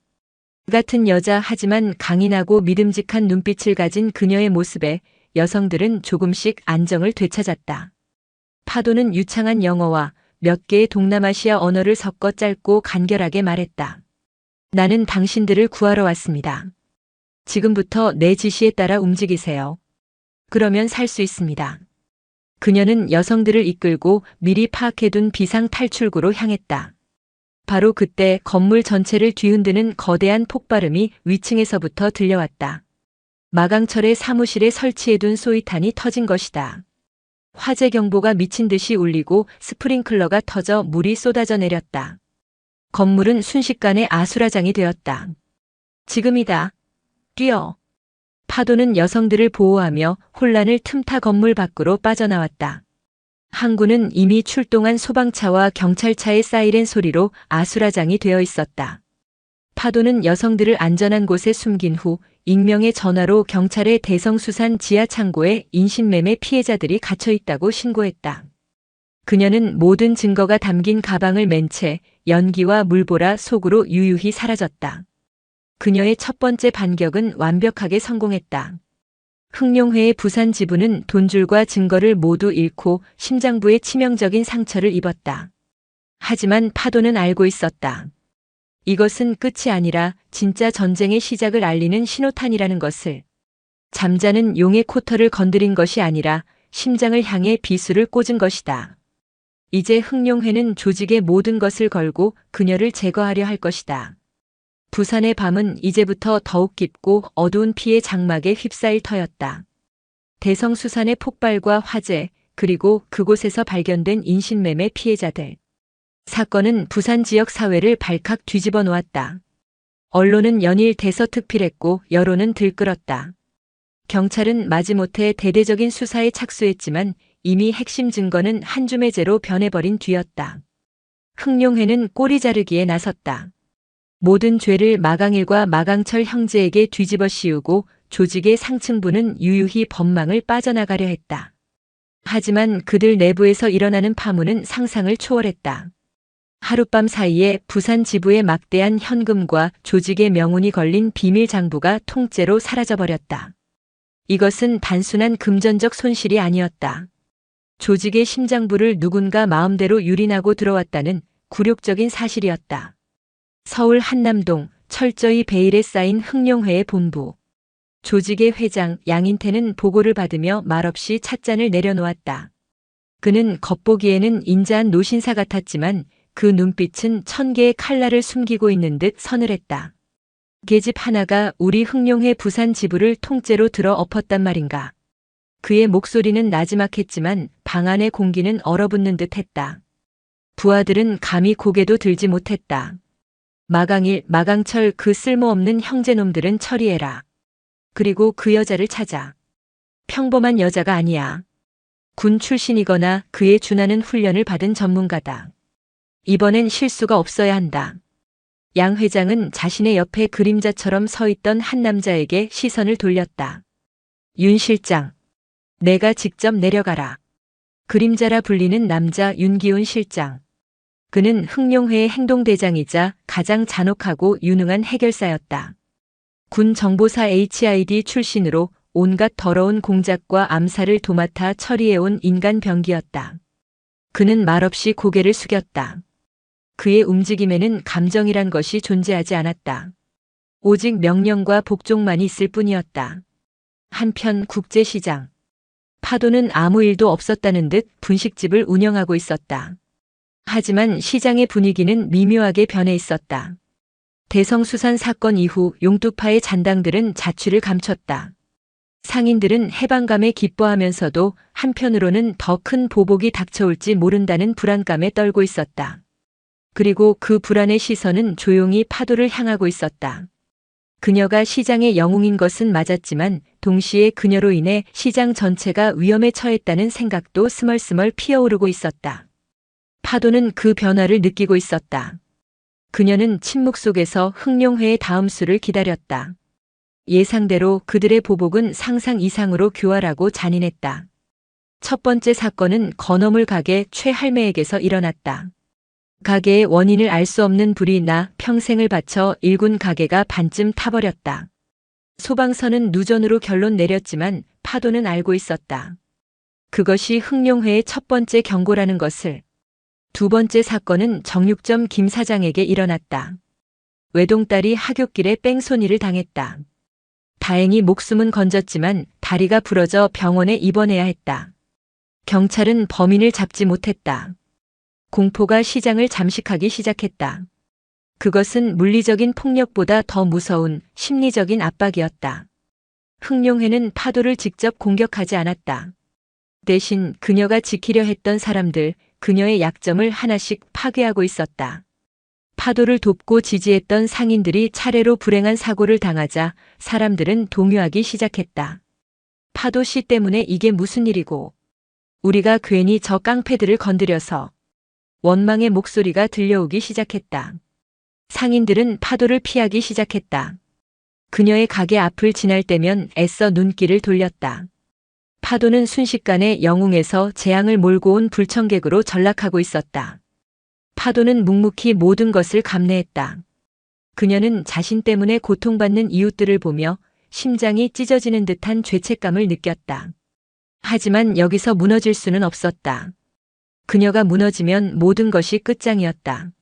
같은 여자 하지만 강인하고 믿음직한 눈빛을 가진 그녀의 모습에 여성들은 조금씩 안정을 되찾았다. 파도는 유창한 영어와 몇 개의 동남아시아 언어를 섞어 짧고 간결하게 말했다. 나는 당신들을 구하러 왔습니다. 지금부터 내 지시에 따라 움직이세요. 그러면 살 수 있습니다. 그녀는 여성들을 이끌고 미리 파악해둔 비상 탈출구로 향했다. 바로 그때 건물 전체를 뒤흔드는 거대한 폭발음이 위층에서부터 들려왔다. 마강철의 사무실에 설치해둔 소위탄이 터진 것이다. 화재 경보가 미친 듯이 울리고 스프링클러가 터져 물이 쏟아져 내렸다. 건물은 순식간에 아수라장이 되었다. 지금이다. 뛰어. 파도는 여성들을 보호하며 혼란을 틈타 건물 밖으로 빠져나왔다. 항구는 이미 출동한 소방차와 경찰차의 사이렌 소리로 아수라장이 되어 있었다. 파도는 여성들을 안전한 곳에 숨긴 후 익명의 전화로 경찰에 대성수산 지하 창고에 인신매매 피해자들이 갇혀 있다고 신고했다. 그녀는 모든 증거가 담긴 가방을 맨 채 연기와 물보라 속으로 유유히 사라졌다. 그녀의 첫 번째 반격은 완벽하게 성공했다. 흥룡회의 부산 지부는 돈줄과 증거를 모두 잃고 심장부에 치명적인 상처를 입었다. 하지만 파도는 알고 있었다. 이것은 끝이 아니라 진짜 전쟁의 시작을 알리는 신호탄이라는 것을. 잠자는 용의 코털을 건드린 것이 아니라 심장을 향해 비수를 꽂은 것이다. 이제 흥룡회는 조직의 모든 것을 걸고 그녀를 제거하려 할 것이다. 부산의 밤은 이제부터 더욱 깊고 어두운 피의 장막에 휩싸일 터였다. 대성수산의 폭발과 화재, 그리고 그곳에서 발견된 인신매매 피해자들. 사건은 부산 지역 사회를 발칵 뒤집어 놓았다. 언론은 연일 대서특필했고 여론은 들끓었다. 경찰은 마지못해 대대적인 수사에 착수했지만 이미 핵심 증거는 한 줌의 재로 변해버린 뒤였다. 흥룡회는 꼬리 자르기에 나섰다. 모든 죄를 마강일과 마강철 형제에게 뒤집어 씌우고 조직의 상층부는 유유히 법망을 빠져나가려 했다. 하지만 그들 내부에서 일어나는 파문은 상상을 초월했다. 하룻밤 사이에 부산 지부의 막대한 현금과 조직의 명운이 걸린 비밀 장부가 통째로 사라져버렸다. 이것은 단순한 금전적 손실이 아니었다. 조직의 심장부를 누군가 마음대로 유린하고 들어왔다는 굴욕적인 사실이었다. 서울 한남동 철저히 베일에 쌓인 흥룡회의 본부. 조직의 회장 양인태는 보고를 받으며 말없이 찻잔을 내려놓았다. 그는 겉보기에는 인자한 노신사 같았지만 그 눈빛은 1000개의 칼날을 숨기고 있는 듯 서늘했다. 계집 하나가 우리 흥룡회 부산 지부를 통째로 들어 엎었단 말인가. 그의 목소리는 나지막했지만 방 안의 공기는 얼어붙는 듯 했다. 부하들은 감히 고개도 들지 못했다. 마강일, 마강철 그 쓸모없는 형제놈들은 처리해라. 그리고 그 여자를 찾아. 평범한 여자가 아니야. 군 출신이거나 그에 준하는 훈련을 받은 전문가다. 이번엔 실수가 없어야 한다. 양 회장은 자신의 옆에 그림자처럼 서 있던 한 남자에게 시선을 돌렸다. 윤 실장, 내가 직접 내려가라. 그림자라 불리는 남자 윤기훈 실장. 그는 흥룡회의 행동대장이자 가장 잔혹하고 유능한 해결사였다. 군 정보사 HID 출신으로 온갖 더러운 공작과 암살을 도맡아 처리해온 인간 병기였다. 그는 말없이 고개를 숙였다. 그의 움직임에는 감정이란 것이 존재하지 않았다. 오직 명령과 복종만 있을 뿐이었다. 한편 국제시장. 파도는 아무 일도 없었다는 듯 분식집을 운영하고 있었다. 하지만 시장의 분위기는 미묘하게 변해 있었다. 대성수산 사건 이후 용두파의 잔당들은 자취를 감췄다. 상인들은 해방감에 기뻐하면서도 한편으로는 더 큰 보복이 닥쳐올지 모른다는 불안감에 떨고 있었다. 그리고 그 불안의 시선은 조용히 파도를 향하고 있었다. 그녀가 시장의 영웅인 것은 맞았지만 동시에 그녀로 인해 시장 전체가 위험에 처했다는 생각도 스멀스멀 피어오르고 있었다. 파도는 그 변화를 느끼고 있었다. 그녀는 침묵 속에서 흥룡회의 다음 수를 기다렸다. 예상대로 그들의 보복은 상상 이상으로 교활하고 잔인했다. 첫 번째 사건은 건어물 가게 최 할매에게서 일어났다. 가게의 원인을 알 수 없는 불이 나 평생을 바쳐 일군 가게가 반쯤 타버렸다. 소방서는 누전으로 결론 내렸지만 파도는 알고 있었다. 그것이 흥룡회의 첫 번째 경고라는 것을. 두 번째 사건은 정육점 김 사장에게 일어났다. 외동딸이 하굣길에 뺑소니를 당했다. 다행히 목숨은 건졌지만 다리가 부러져 병원에 입원해야 했다. 경찰은 범인을 잡지 못했다. 공포가 시장을 잠식하기 시작했다. 그것은 물리적인 폭력보다 더 무서운 심리적인 압박이었다. 흥룡회는 파도를 직접 공격하지 않았다. 대신 그녀가 지키려 했던 사람들, 그녀의 약점을 하나씩 파괴하고 있었다. 파도를 돕고 지지했던 상인들이 차례로 불행한 사고를 당하자 사람들은 동요하기 시작했다. 파도 씨 때문에 이게 무슨 일이고, 우리가 괜히 저 깡패들을 건드려서. 원망의 목소리가 들려오기 시작했다. 상인들은 파도를 피하기 시작했다. 그녀의 가게 앞을 지날 때면 애써 눈길을 돌렸다. 파도는 순식간에 영웅에서 재앙을 몰고 온 불청객으로 전락하고 있었다. 파도는 묵묵히 모든 것을 감내했다. 그녀는 자신 때문에 고통받는 이웃들을 보며 심장이 찢어지는 듯한 죄책감을 느꼈다. 하지만 여기서 무너질 수는 없었다. 그녀가 무너지면 모든 것이 끝장이었다.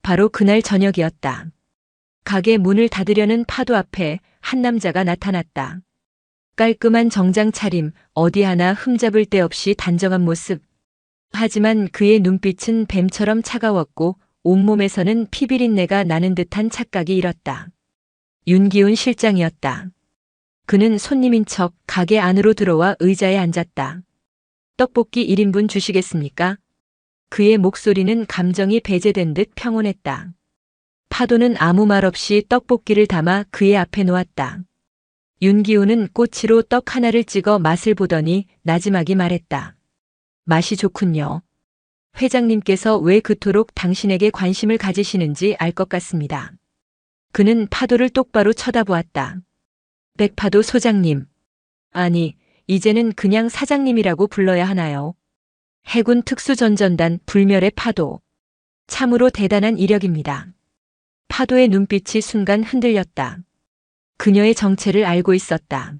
바로 그날 저녁이었다. 가게 문을 닫으려는 파도 앞에 한 남자가 나타났다. 깔끔한 정장 차림, 어디 하나 흠잡을 데 없이 단정한 모습. 하지만 그의 눈빛은 뱀처럼 차가웠고 온몸에서는 피비린내가 나는 듯한 착각이 일었다. 윤기훈 실장이었다. 그는 손님인 척 가게 안으로 들어와 의자에 앉았다. 떡볶이 1인분 주시겠습니까? 그의 목소리는 감정이 배제된 듯 평온했다. 파도는 아무 말 없이 떡볶이를 담아 그의 앞에 놓았다. 윤기훈은 꼬치로 떡 하나를 찍어 맛을 보더니 나지막이 말했다. 맛이 좋군요. 회장님께서 왜 그토록 당신에게 관심을 가지시는지 알 것 같습니다. 그는 파도를 똑바로 쳐다보았다. 백파도 소장님. 아니, 이제는 그냥 사장님이라고 불러야 하나요? 해군 특수전전단 불멸의 파도. 참으로 대단한 이력입니다. 파도의 눈빛이 순간 흔들렸다. 그녀의 정체를 알고 있었다.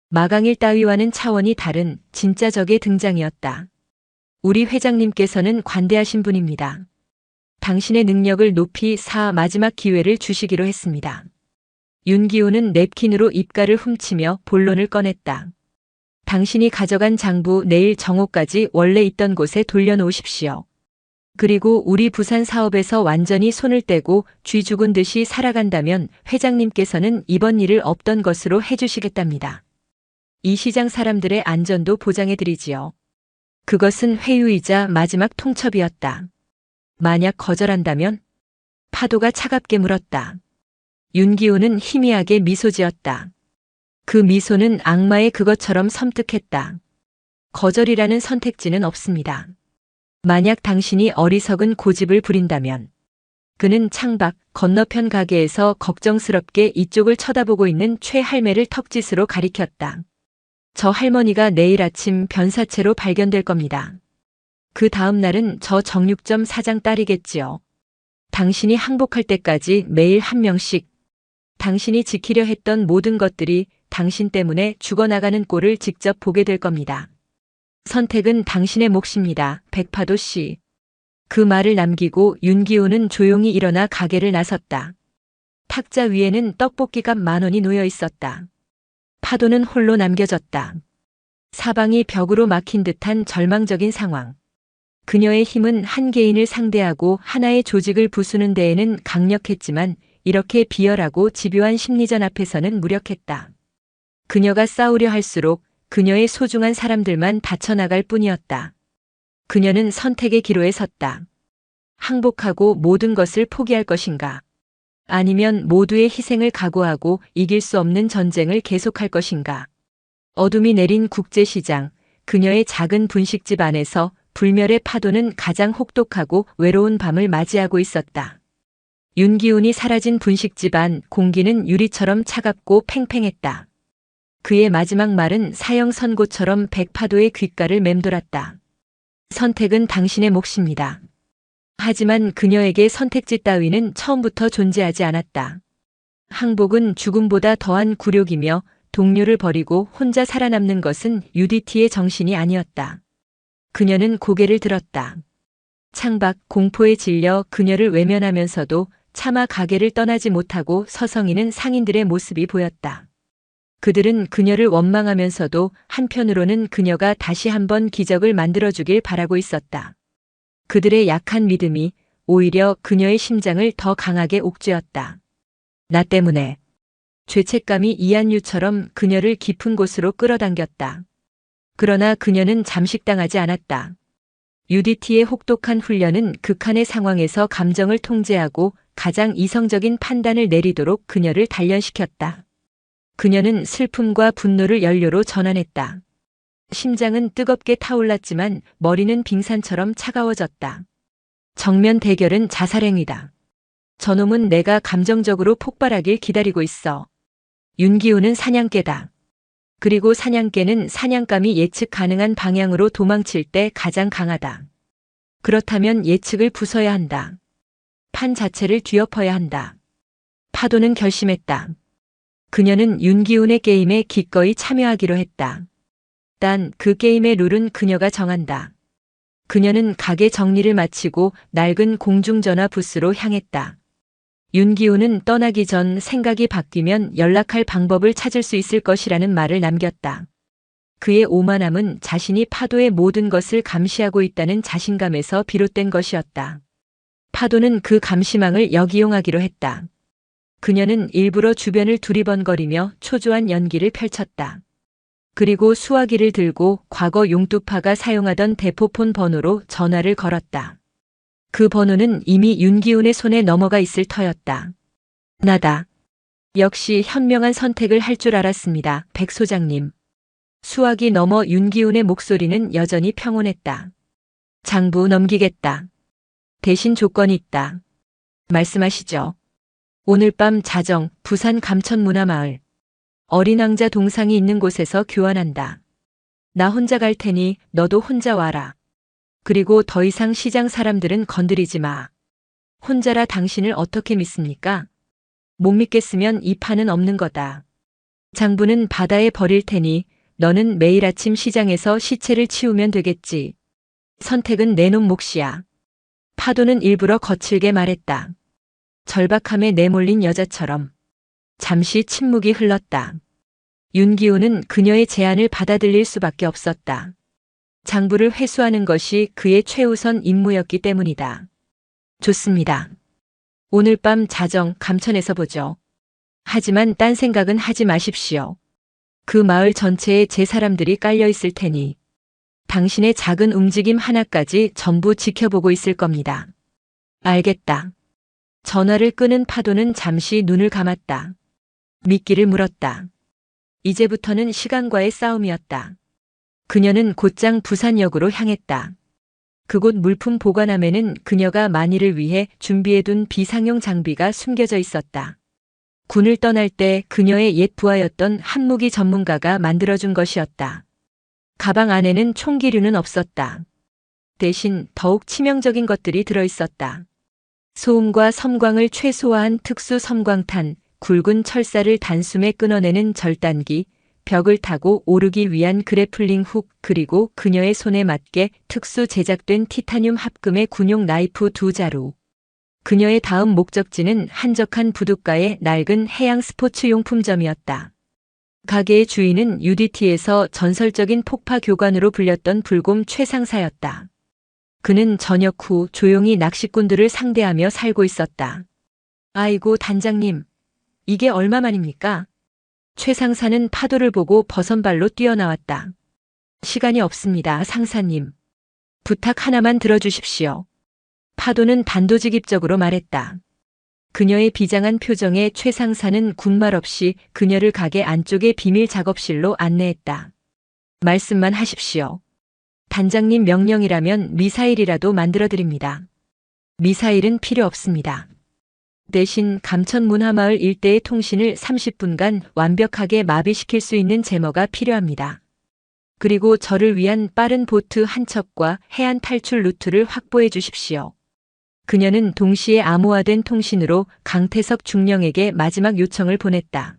마강일 따위와는 차원이 다른 진짜 적의 등장이었다. 우리 회장님께서는 관대하신 분입니다. 당신의 능력을 높이 마지막 기회를 주시기로 했습니다. 윤기훈은 냅킨으로 입가를 훔치며 본론을 꺼냈다. 당신이 가져간 장부 내일 정오까지 원래 있던 곳에 돌려놓으십시오. 그리고 우리 부산 사업에서 완전히 손을 떼고 쥐 죽은 듯이 살아간다면 회장님께서는 이번 일을 없던 것으로 해주시겠답니다. 이 시장 사람들의 안전도 보장해드리지요. 그것은 회유이자 마지막 통첩이었다. 만약 거절한다면? 파도가 차갑게 물었다. 윤기훈은 희미하게 미소 지었다. 그 미소는 악마의 그것처럼 섬뜩했다. 거절이라는 선택지는 없습니다. 만약 당신이 어리석은 고집을 부린다면. 그는 창밖 건너편 가게에서 걱정스럽게 이쪽을 쳐다보고 있는 최 할매를 턱짓으로 가리켰다. 저 할머니가 내일 아침 변사체로 발견될 겁니다. 그 다음 날은 저 정육점 사장 딸이겠지요. 당신이 항복할 때까지 매일 한 명씩 당신이 지키려 했던 모든 것들이 당신 때문에 죽어나가는 꼴을 직접 보게 될 겁니다. 선택은 당신의 몫입니다, 백파도 씨. 그 말을 남기고 윤기훈은 조용히 일어나 가게를 나섰다. 탁자 위에는 떡볶이값 10,000원이 놓여 있었다. 파도는 홀로 남겨졌다. 사방이 벽으로 막힌 듯한 절망적인 상황. 그녀의 힘은 한 개인을 상대하고 하나의 조직을 부수는 데에는 강력했지만 이렇게 비열하고 집요한 심리전 앞에서는 무력했다. 그녀가 싸우려 할수록 그녀의 소중한 사람들만 다쳐나갈 뿐이었다. 그녀는 선택의 기로에 섰다. 항복하고 모든 것을 포기할 것인가? 아니면 모두의 희생을 각오하고 이길 수 없는 전쟁을 계속할 것인가? 어둠이 내린 국제시장, 그녀의 작은 분식집 안에서 불멸의 파도는 가장 혹독하고 외로운 밤을 맞이하고 있었다. 윤기운이 사라진 분식집 안 공기는 유리처럼 차갑고 팽팽했다. 그의 마지막 말은 사형 선고처럼 백파도의 귓가를 맴돌았다. 선택은 당신의 몫입니다. 하지만 그녀에게 선택지 따위는 처음부터 존재하지 않았다. 항복은 죽음보다 더한 굴욕이며 동료를 버리고 혼자 살아남는 것은 UDT의 정신이 아니었다. 그녀는 고개를 들었다. 창밖 공포에 질려 그녀를 외면하면서도 차마 가게를 떠나지 못하고 서성이는 상인들의 모습이 보였다. 그들은 그녀를 원망하면서도 한편으로는 그녀가 다시 한번 기적을 만들어주길 바라고 있었다. 그들의 약한 믿음이 오히려 그녀의 심장을 더 강하게 옥죄었다. 나 때문에. 죄책감이 이한유처럼 그녀를 깊은 곳으로 끌어당겼다. 그러나 그녀는 잠식당하지 않았다. UDT의 혹독한 훈련은 극한의 상황에서 감정을 통제하고 가장 이성적인 판단을 내리도록 그녀를 단련시켰다. 그녀는 슬픔과 분노를 연료로 전환했다. 심장은 뜨겁게 타올랐지만 머리는 빙산처럼 차가워졌다. 정면 대결은 자살행위다. 저놈은 내가 감정적으로 폭발하길 기다리고 있어. 윤기훈은 사냥개다. 그리고 사냥개는 사냥감이 예측 가능한 방향으로 도망칠 때 가장 강하다. 그렇다면 예측을 부숴야 한다. 판 자체를 뒤엎어야 한다. 파도는 결심했다. 그녀는 윤기훈의 게임에 기꺼이 참여하기로 했다. 단 그 게임의 룰은 그녀가 정한다. 그녀는 가게 정리를 마치고 낡은 공중전화 부스로 향했다. 윤기훈은 떠나기 전 생각이 바뀌면 연락할 방법을 찾을 수 있을 것이라는 말을 남겼다. 그의 오만함은 자신이 파도의 모든 것을 감시하고 있다는 자신감에서 비롯된 것이었다. 파도는 그 감시망을 역이용하기로 했다. 그녀는 일부러 주변을 두리번거리며 초조한 연기를 펼쳤다. 그리고 수화기를 들고 과거 용두파가 사용하던 대포폰 번호로 전화를 걸었다. 그 번호는 이미 윤기훈의 손에 넘어가 있을 터였다. 나다. 역시 현명한 선택을 할 줄 알았습니다, 백 소장님. 수화기 너머 윤기훈의 목소리는 여전히 평온했다. 장부 넘기겠다. 대신 조건이 있다. 말씀하시죠. 오늘 밤 자정 부산 감천문화마을. 어린 왕자 동상이 있는 곳에서 교환한다. 나 혼자 갈 테니 너도 혼자 와라. 그리고 더 이상 시장 사람들은 건드리지 마. 혼자라 당신을 어떻게 믿습니까? 못 믿겠으면 이 판은 없는 거다. 장부는 바다에 버릴 테니 너는 매일 아침 시장에서 시체를 치우면 되겠지. 선택은 내 놈 몫이야. 파도는 일부러 거칠게 말했다. 절박함에 내몰린 여자처럼. 잠시 침묵이 흘렀다. 윤기훈은 그녀의 제안을 받아들일 수밖에 없었다. 장부를 회수하는 것이 그의 최우선 임무였기 때문이다. 좋습니다. 오늘 밤 자정 감천에서 보죠. 하지만 딴 생각은 하지 마십시오. 그 마을 전체에 제 사람들이 깔려 있을 테니 당신의 작은 움직임 하나까지 전부 지켜보고 있을 겁니다. 알겠다. 전화를 끄는 파도는 잠시 눈을 감았다. 미끼를 물었다. 이제부터는 시간과의 싸움이었다. 그녀는 곧장 부산역으로 향했다. 그곳 물품 보관함에는 그녀가 만일을 위해 준비해둔 비상용 장비가 숨겨져 있었다. 군을 떠날 때 그녀의 옛 부하였던 한무기 전문가가 만들어준 것이었다. 가방 안에는 총기류는 없었다. 대신 더욱 치명적인 것들이 들어있었다. 소음과 섬광을 최소화한 특수 섬광탄, 굵은 철사를 단숨에 끊어내는 절단기, 벽을 타고 오르기 위한 그래플링 훅, 그리고 그녀의 손에 맞게 특수 제작된 티타늄 합금의 군용 나이프 2자루. 그녀의 다음 목적지는 한적한 부둣가의 낡은 해양 스포츠용품점이었다. 가게의 주인은 UDT에서 전설적인 폭파 교관으로 불렸던 불곰 최상사였다. 그는 저녁 후 조용히 낚시꾼들을 상대하며 살고 있었다. 아이고 단장님, 이게 얼마만입니까? 최상사는 파도를 보고 버선발로 뛰어나왔다. 시간이 없습니다, 상사님. 부탁 하나만 들어주십시오. 파도는 단도직입적으로 말했다. 그녀의 비장한 표정에 최상사는 군말 없이 그녀를 가게 안쪽의 비밀 작업실로 안내했다. 말씀만 하십시오. 단장님 명령이라면 미사일이라도 만들어드립니다. 미사일은 필요 없습니다. 대신 감천문화마을 일대의 통신을 30분간 완벽하게 마비시킬 수 있는 제머가 필요합니다. 그리고 저를 위한 빠른 보트 한 척과 해안 탈출 루트를 확보해 주십시오. 그녀는 동시에 암호화된 통신으로 강태석 중령에게 마지막 요청을 보냈다.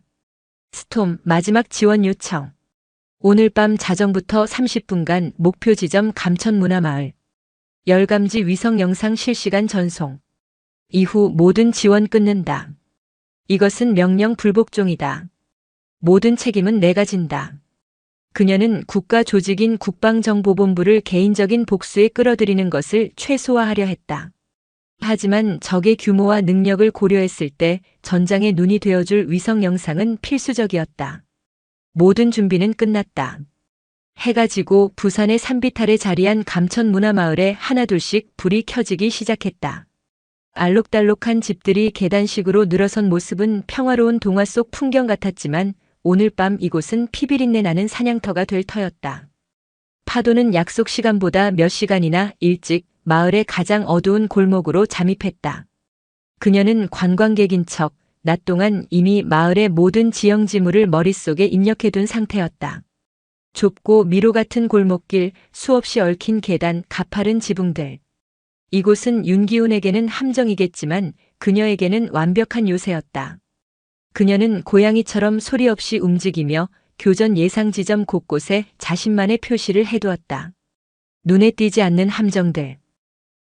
스톰 마지막 지원 요청. 오늘 밤 자정부터 30분간 목표 지점 감천문화마을. 열감지 위성 영상 실시간 전송. 이후 모든 지원 끊는다. 이것은 명령 불복종이다. 모든 책임은 내가 진다. 그녀는 국가 조직인 국방정보본부를 개인적인 복수에 끌어들이는 것을 최소화하려 했다. 하지만 적의 규모와 능력을 고려했을 때 전장의 눈이 되어줄 위성 영상은 필수적이었다. 모든 준비는 끝났다. 해가 지고 부산의 산비탈에 자리한 감천문화마을에 하나둘씩 불이 켜지기 시작했다. 알록달록한 집들이 계단식으로 늘어선 모습은 평화로운 동화 속 풍경 같았지만 오늘 밤 이곳은 피비린내 나는 사냥터가 될 터였다. 파도는 약속 시간보다 몇 시간이나 일찍 마을의 가장 어두운 골목으로 잠입했다. 그녀는 관광객인 척 낮 동안 이미 마을의 모든 지형 지물을 머릿속에 입력해둔 상태였다. 좁고 미로 같은 골목길, 수없이 얽힌 계단, 가파른 지붕들. 이곳은 윤기훈에게는 함정이겠지만 그녀에게는 완벽한 요새였다. 그녀는 고양이처럼 소리 없이 움직이며 교전 예상 지점 곳곳에 자신만의 표시를 해두었다. 눈에 띄지 않는 함정들.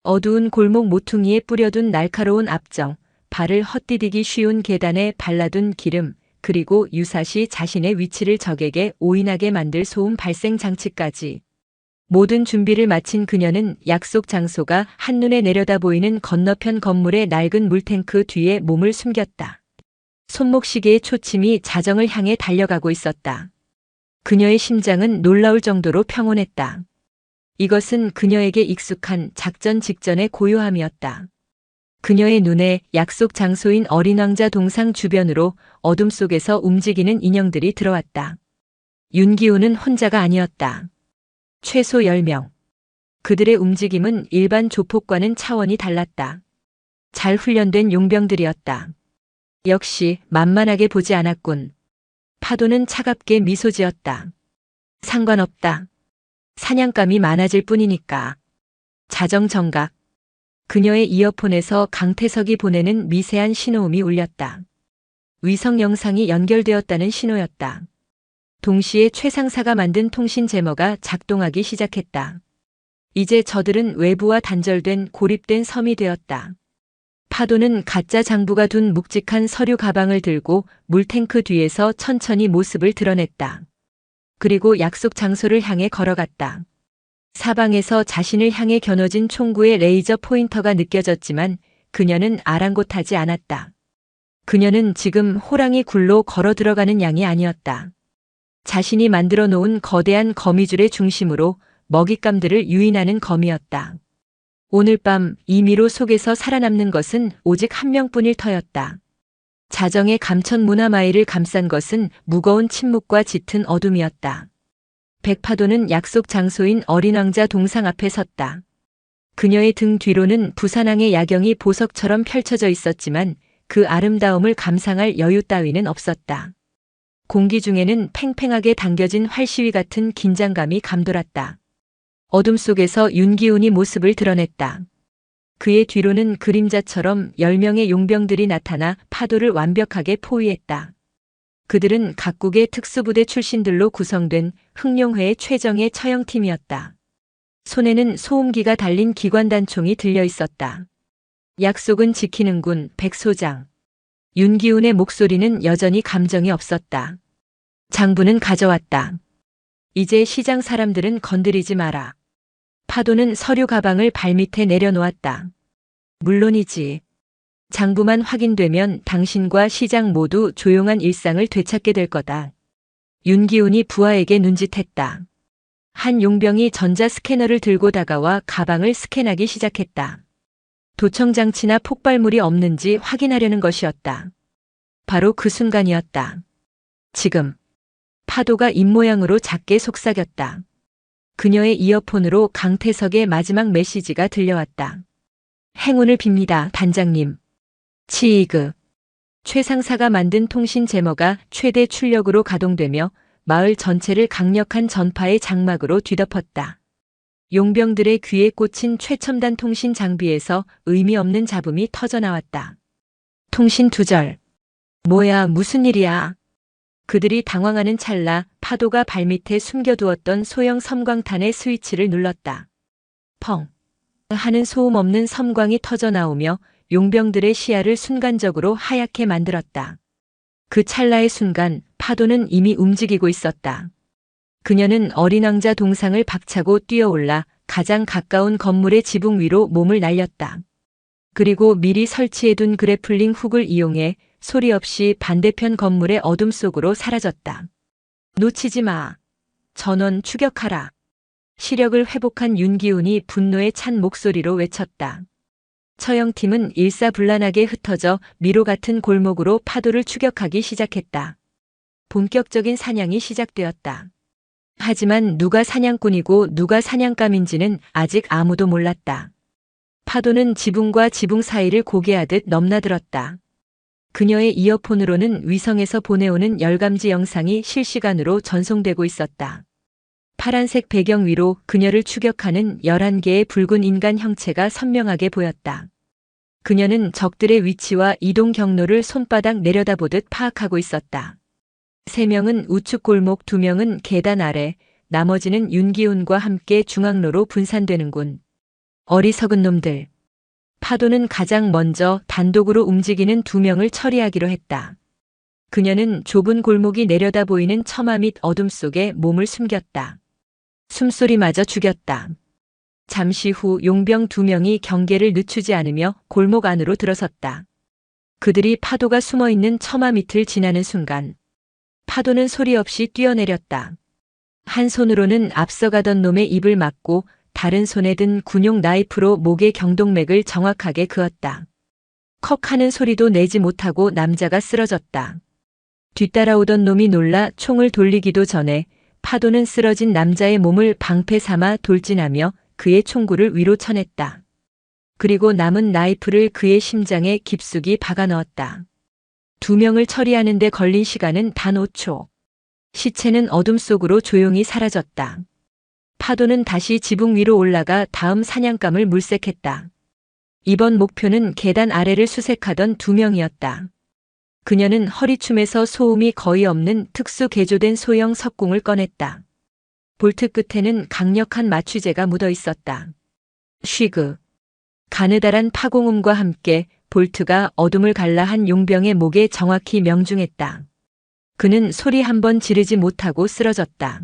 어두운 골목 모퉁이에 뿌려둔 날카로운 압정, 발을 헛디디기 쉬운 계단에 발라둔 기름, 그리고 유사시 자신의 위치를 적에게 오인하게 만들 소음 발생 장치까지. 모든 준비를 마친 그녀는 약속 장소가 한눈에 내려다 보이는 건너편 건물의 낡은 물탱크 뒤에 몸을 숨겼다. 손목시계의 초침이 자정을 향해 달려가고 있었다. 그녀의 심장은 놀라울 정도로 평온했다. 이것은 그녀에게 익숙한 작전 직전의 고요함이었다. 그녀의 눈에 약속 장소인 어린 왕자 동상 주변으로 어둠 속에서 움직이는 인형들이 들어왔다. 윤기훈은 혼자가 아니었다. 최소 10명. 그들의 움직임은 일반 조폭과는 차원이 달랐다. 잘 훈련된 용병들이었다. 역시 만만하게 보지 않았군. 파도는 차갑게 미소 지었다. 상관없다. 사냥감이 많아질 뿐이니까. 자정 정각. 그녀의 이어폰에서 강태석이 보내는 미세한 신호음이 울렸다. 위성 영상이 연결되었다는 신호였다. 동시에 최상사가 만든 통신 제머가 작동하기 시작했다. 이제 저들은 외부와 단절된 고립된 섬이 되었다. 파도는 가짜 장부가 둔 묵직한 서류 가방을 들고 물탱크 뒤에서 천천히 모습을 드러냈다. 그리고 약속 장소를 향해 걸어갔다. 사방에서 자신을 향해 겨눠진 총구의 레이저 포인터가 느껴졌지만 그녀는 아랑곳하지 않았다. 그녀는 지금 호랑이 굴로 걸어 들어가는 양이 아니었다. 자신이 만들어 놓은 거대한 거미줄의 중심으로 먹잇감들을 유인하는 검이었다. 오늘 밤 이 미로 속에서 살아남는 것은 오직 한 명뿐일 터였다. 자정의 감천문화마을을 감싼 것은 무거운 침묵과 짙은 어둠이었다. 백파도는 약속 장소인 어린 왕자 동상 앞에 섰다. 그녀의 등 뒤로는 부산항의 야경이 보석처럼 펼쳐져 있었지만 그 아름다움을 감상할 여유 따위는 없었다. 공기 중에는 팽팽하게 당겨진 활시위 같은 긴장감이 감돌았다. 어둠 속에서 윤기훈이 모습을 드러냈다. 그의 뒤로는 그림자처럼 10명의 용병들이 나타나 파도를 완벽하게 포위했다. 그들은 각국의 특수부대 출신들로 구성된 흑룡회의 최정예 처형팀이었다. 손에는 소음기가 달린 기관단총이 들려 있었다. 약속은 지키는군, 백소장. 윤기훈의 목소리는 여전히 감정이 없었다. 장부는 가져왔다. 이제 시장 사람들은 건드리지 마라. 파도는 서류 가방을 발밑에 내려놓았다. 물론이지. 장부만 확인되면 당신과 시장 모두 조용한 일상을 되찾게 될 거다. 윤기훈이 부하에게 눈짓했다. 한 용병이 전자 스캐너를 들고 다가와 가방을 스캔하기 시작했다. 도청장치나 폭발물이 없는지 확인하려는 것이었다. 바로 그 순간이었다. 지금 파도가 입모양으로 작게 속삭였다. 그녀의 이어폰으로 강태석의 마지막 메시지가 들려왔다. 행운을 빕니다, 단장님. 치이그. 최 상사가 만든 통신 제머가 최대 출력으로 가동되며 마을 전체를 강력한 전파의 장막으로 뒤덮었다. 용병들의 귀에 꽂힌 최첨단 통신 장비에서 의미 없는 잡음이 터져나왔다. 통신 두절. 뭐야, 무슨 일이야? 그들이 당황하는 찰나 파도가 발밑에 숨겨두었던 소형 섬광탄의 스위치를 눌렀다. 펑 하는 소음 없는 섬광이 터져나오며 용병들의 시야를 순간적으로 하얗게 만들었다. 그 찰나의 순간 파도는 이미 움직이고 있었다. 그녀는 어린 왕자 동상을 박차고 뛰어올라 가장 가까운 건물의 지붕 위로 몸을 날렸다. 그리고 미리 설치해둔 그래플링 훅을 이용해 소리 없이 반대편 건물의 어둠 속으로 사라졌다. 놓치지 마. 전원 추격하라. 시력을 회복한 윤기훈이 분노에 찬 목소리로 외쳤다. 처형팀은 일사불란하게 흩어져 미로 같은 골목으로 파도를 추격하기 시작했다. 본격적인 사냥이 시작되었다. 하지만 누가 사냥꾼이고 누가 사냥감인지는 아직 아무도 몰랐다. 파도는 지붕과 지붕 사이를 고개하듯 넘나들었다. 그녀의 이어폰으로는 위성에서 보내오는 열감지 영상이 실시간으로 전송되고 있었다. 파란색 배경 위로 그녀를 추격하는 11개의 붉은 인간 형체가 선명하게 보였다. 그녀는 적들의 위치와 이동 경로를 손바닥 내려다보듯 파악하고 있었다. 3명은 우측 골목, 2명은 계단 아래, 나머지는 윤기훈과 함께 중앙로로 분산되는군. 어리석은 놈들. 파도는 가장 먼저 단독으로 움직이는 2명을 처리하기로 했다. 그녀는 좁은 골목이 내려다 보이는 처마 및 어둠 속에 몸을 숨겼다. 숨소리마저 죽였다. 잠시 후 용병 2명이 경계를 늦추지 않으며 골목 안으로 들어섰다. 그들이 파도가 숨어있는 처마 밑을 지나는 순간 파도는 소리 없이 뛰어내렸다. 한 손으로는 앞서가던 놈의 입을 막고 다른 손에 든 군용 나이프로 목의 경동맥을 정확하게 그었다. 컥 하는 소리도 내지 못하고 남자가 쓰러졌다. 뒤따라오던 놈이 놀라 총을 돌리기도 전에 파도는 쓰러진 남자의 몸을 방패 삼아 돌진하며 그의 총구를 위로 쳐냈다. 그리고 남은 나이프를 그의 심장에 깊숙이 박아 넣었다. 2명을 처리하는 데 걸린 시간은 단 5초. 시체는 어둠 속으로 조용히 사라졌다. 파도는 다시 지붕 위로 올라가 다음 사냥감을 물색했다. 이번 목표는 계단 아래를 수색하던 2명이었다. 그녀는 허리춤에서 소음이 거의 없는 특수 개조된 소형 석궁을 꺼냈다. 볼트 끝에는 강력한 마취제가 묻어 있었다. 쉬그. 가느다란 파공음과 함께 볼트가 어둠을 갈라 한 용병의 목에 정확히 명중했다. 그는 소리 한 번 지르지 못하고 쓰러졌다.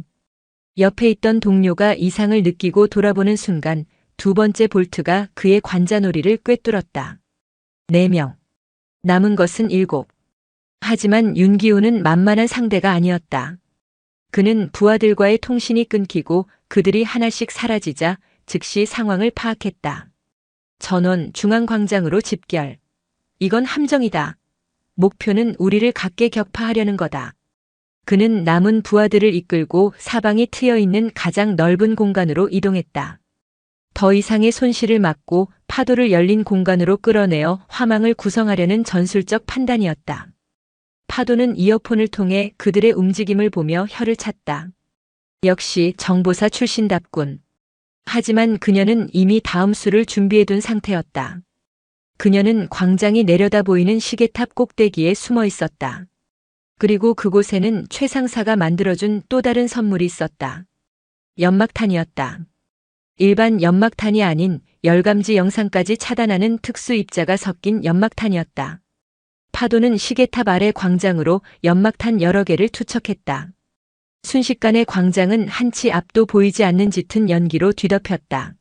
옆에 있던 동료가 이상을 느끼고 돌아보는 순간 2번째 볼트가 그의 관자놀이를 꿰뚫었다. 4명. 남은 것은 7. 하지만 윤기훈은 만만한 상대가 아니었다. 그는 부하들과의 통신이 끊기고 그들이 하나씩 사라지자 즉시 상황을 파악했다. 전원 중앙광장으로 집결. 이건 함정이다. 목표는 우리를 각계 격파하려는 거다. 그는 남은 부하들을 이끌고 사방이 트여 있는 가장 넓은 공간으로 이동했다. 더 이상의 손실을 막고 파도를 열린 공간으로 끌어내어 화망을 구성하려는 전술적 판단이었다. 파도는 이어폰을 통해 그들의 움직임을 보며 혀를 찼다. 역시 정보사 출신답군. 하지만 그녀는 이미 다음 수를 준비해둔 상태였다. 그녀는 광장이 내려다 보이는 시계탑 꼭대기에 숨어 있었다. 그리고 그곳에는 최 상사가 만들어준 또 다른 선물이 있었다. 연막탄이었다. 일반 연막탄이 아닌 열감지 영상까지 차단하는 특수 입자가 섞인 연막탄이었다. 파도는 시계탑 아래 광장으로 연막탄 여러 개를 투척했다. 순식간에 광장은 한치 앞도 보이지 않는 짙은 연기로 뒤덮였다.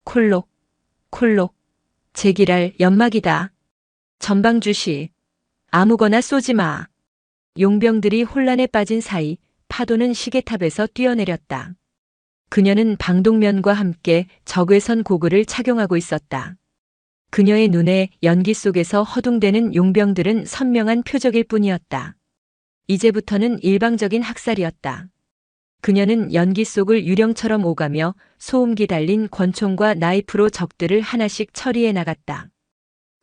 콜록, 콜록, 제기랄 연막이다. 전방주시, 아무거나 쏘지 마. 용병들이 혼란에 빠진 사이 파도는 시계탑에서 뛰어내렸다. 그녀는 방독면과 함께 적외선 고글을 착용하고 있었다. 그녀의 눈에 연기 속에서 허둥대는 용병들은 선명한 표적일 뿐이었다. 이제부터는 일방적인 학살이었다. 그녀는 연기 속을 유령처럼 오가며 소음기 달린 권총과 나이프로 적들을 하나씩 처리해 나갔다.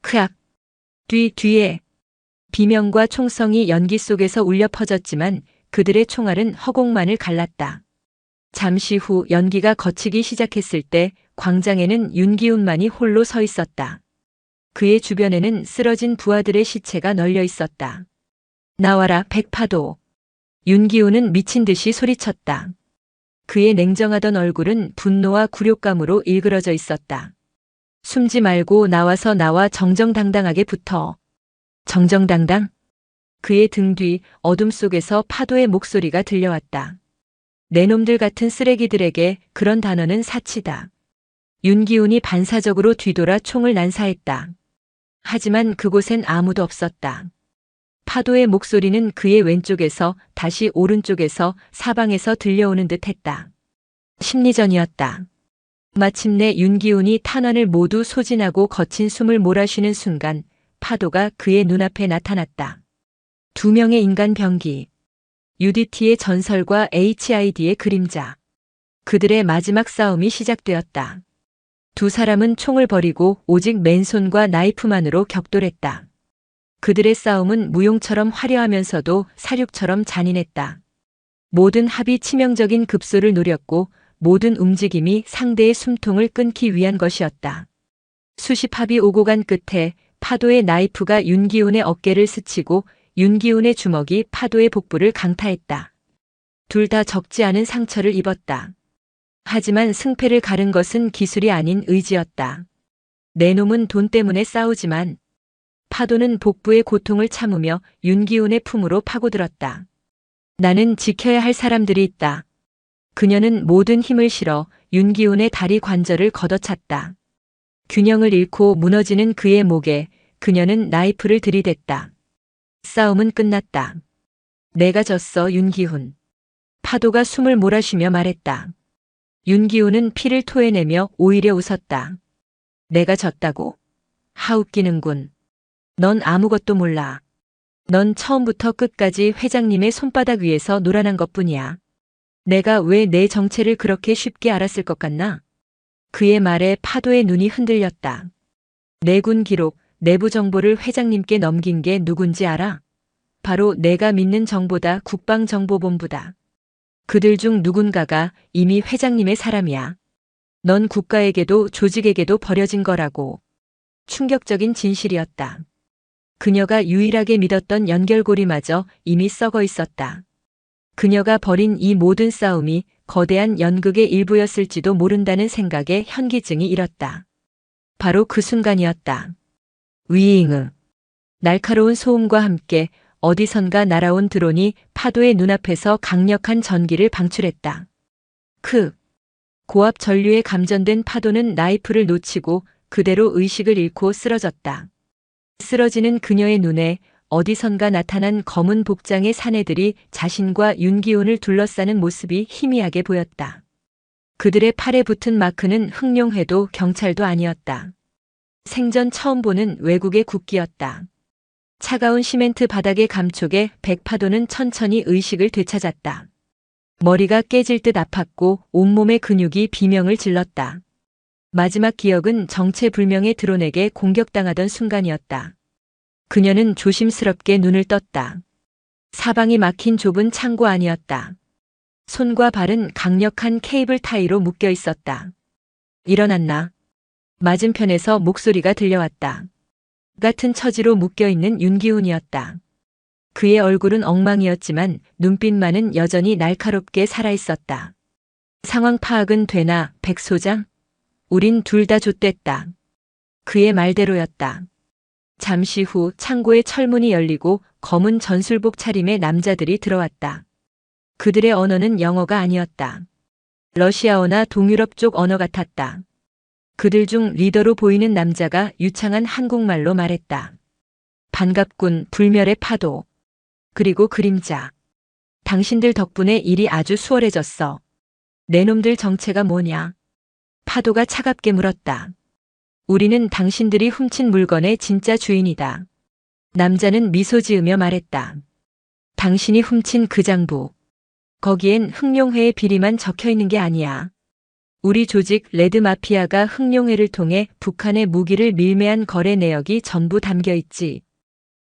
크악! 뒤에! 비명과 총성이 연기 속에서 울려 퍼졌지만 그들의 총알은 허공만을 갈랐다. 잠시 후 연기가 걷히기 시작했을 때 광장에는 윤기훈만이 홀로 서 있었다. 그의 주변에는 쓰러진 부하들의 시체가 널려 있었다. 나와라, 백파도. 윤기훈은 미친 듯이 소리쳤다. 그의 냉정하던 얼굴은 분노와 굴욕감으로 일그러져 있었다. 숨지 말고 나와 정정당당하게 붙어. 정정당당? 그의 등 뒤 어둠 속에서 파도의 목소리가 들려왔다. 내 놈들 같은 쓰레기들에게 그런 단어는 사치다. 윤기훈이 반사적으로 뒤돌아 총을 난사했다. 하지만 그곳엔 아무도 없었다. 파도의 목소리는 그의 왼쪽에서 다시 오른쪽에서 사방에서 들려오는 듯 했다. 심리전이었다. 마침내 윤기훈이 탄환을 모두 소진하고 거친 숨을 몰아쉬는 순간 파도가 그의 눈앞에 나타났다. 두 명의 인간 병기. UDT의 전설과 HID의 그림자. 그들의 마지막 싸움이 시작되었다. 두 사람은 총을 버리고 오직 맨손과 나이프만으로 격돌했다. 그들의 싸움은 무용처럼 화려하면서도 사륙처럼 잔인했다. 모든 합이 치명적인 급소를 노렸고 모든 움직임이 상대의 숨통을 끊기 위한 것이었다. 수십 합이 오고 간 끝에 파도의 나이프가 윤기훈의 어깨를 스치고 윤기훈의 주먹이 파도의 복부를 강타했다. 둘 다 적지 않은 상처를 입었다. 하지만 승패를 가른 것은 기술이 아닌 의지였다. 내 놈은 돈 때문에 싸우지만 파도는 복부의 고통을 참으며 윤기훈의 품으로 파고들었다. 나는 지켜야 할 사람들이 있다. 그녀는 모든 힘을 실어 윤기훈의 다리 관절을 걷어찼다. 균형을 잃고 무너지는 그의 목에 그녀는 나이프를 들이댔다. 싸움은 끝났다. 내가 졌어, 윤기훈. 파도가 숨을 몰아쉬며 말했다. 윤기훈은 피를 토해내며 오히려 웃었다. 내가 졌다고? 하, 웃기는군. 넌 아무것도 몰라. 넌 처음부터 끝까지 회장님의 손바닥 위에서 놀아난 것뿐이야. 내가 왜 내 정체를 그렇게 쉽게 알았을 것 같나? 그의 말에 파도의 눈이 흔들렸다. 내군 기록, 내부 정보를 회장님께 넘긴 게 누군지 알아? 바로 내가 믿는 정보다, 국방정보본부다. 그들 중 누군가가 이미 회장님의 사람이야. 넌 국가에게도 조직에게도 버려진 거라고. 충격적인 진실이었다. 그녀가 유일하게 믿었던 연결고리마저 이미 썩어 있었다. 그녀가 벌인 이 모든 싸움이 거대한 연극의 일부였을지도 모른다는 생각에 현기증이 일었다. 바로 그 순간이었다. 위잉. 날카로운 소음과 함께 어디선가 날아온 드론이 파도의 눈앞에서 강력한 전기를 방출했다. 고압 전류에 감전된 파도는 나이프를 놓치고 그대로 의식을 잃고 쓰러졌다. 쓰러지는 그녀의 눈에 어디선가 나타난 검은 복장의 사내들이 자신과 윤기훈을 둘러싸는 모습이 희미하게 보였다. 그들의 팔에 붙은 마크는 흑룡회도 경찰도 아니었다. 생전 처음 보는 외국의 국기였다. 차가운 시멘트 바닥의 감촉에 백파도는 천천히 의식을 되찾았다. 머리가 깨질 듯 아팠고 온몸의 근육이 비명을 질렀다. 마지막 기억은 정체불명의 드론에게 공격당하던 순간이었다. 그녀는 조심스럽게 눈을 떴다. 사방이 막힌 좁은 창고 안이었다. 손과 발은 강력한 케이블 타이로 묶여 있었다. 일어났나? 맞은편에서 목소리가 들려왔다. 같은 처지로 묶여있는 윤기훈이었다. 그의 얼굴은 엉망이었지만 눈빛만은 여전히 날카롭게 살아있었다. 상황 파악은 되나, 백 소장? 우린 둘 다 좆됐다. 그의 말대로였다. 잠시 후 창고의 철문이 열리고 검은 전술복 차림의 남자들이 들어왔다. 그들의 언어는 영어가 아니었다. 러시아어나 동유럽 쪽 언어 같았다. 그들 중 리더로 보이는 남자가 유창한 한국말로 말했다. 반갑군, 불멸의 파도. 그리고 그림자. 당신들 덕분에 일이 아주 수월해졌어. 내 놈들 정체가 뭐냐? 파도가 차갑게 물었다. 우리는 당신들이 훔친 물건의 진짜 주인이다. 남자는 미소 지으며 말했다. 당신이 훔친 그 장부. 거기엔 흑룡회의 비리만 적혀 있는 게 아니야. 우리 조직 레드 마피아가 흑룡회를 통해 북한의 무기를 밀매한 거래 내역이 전부 담겨 있지.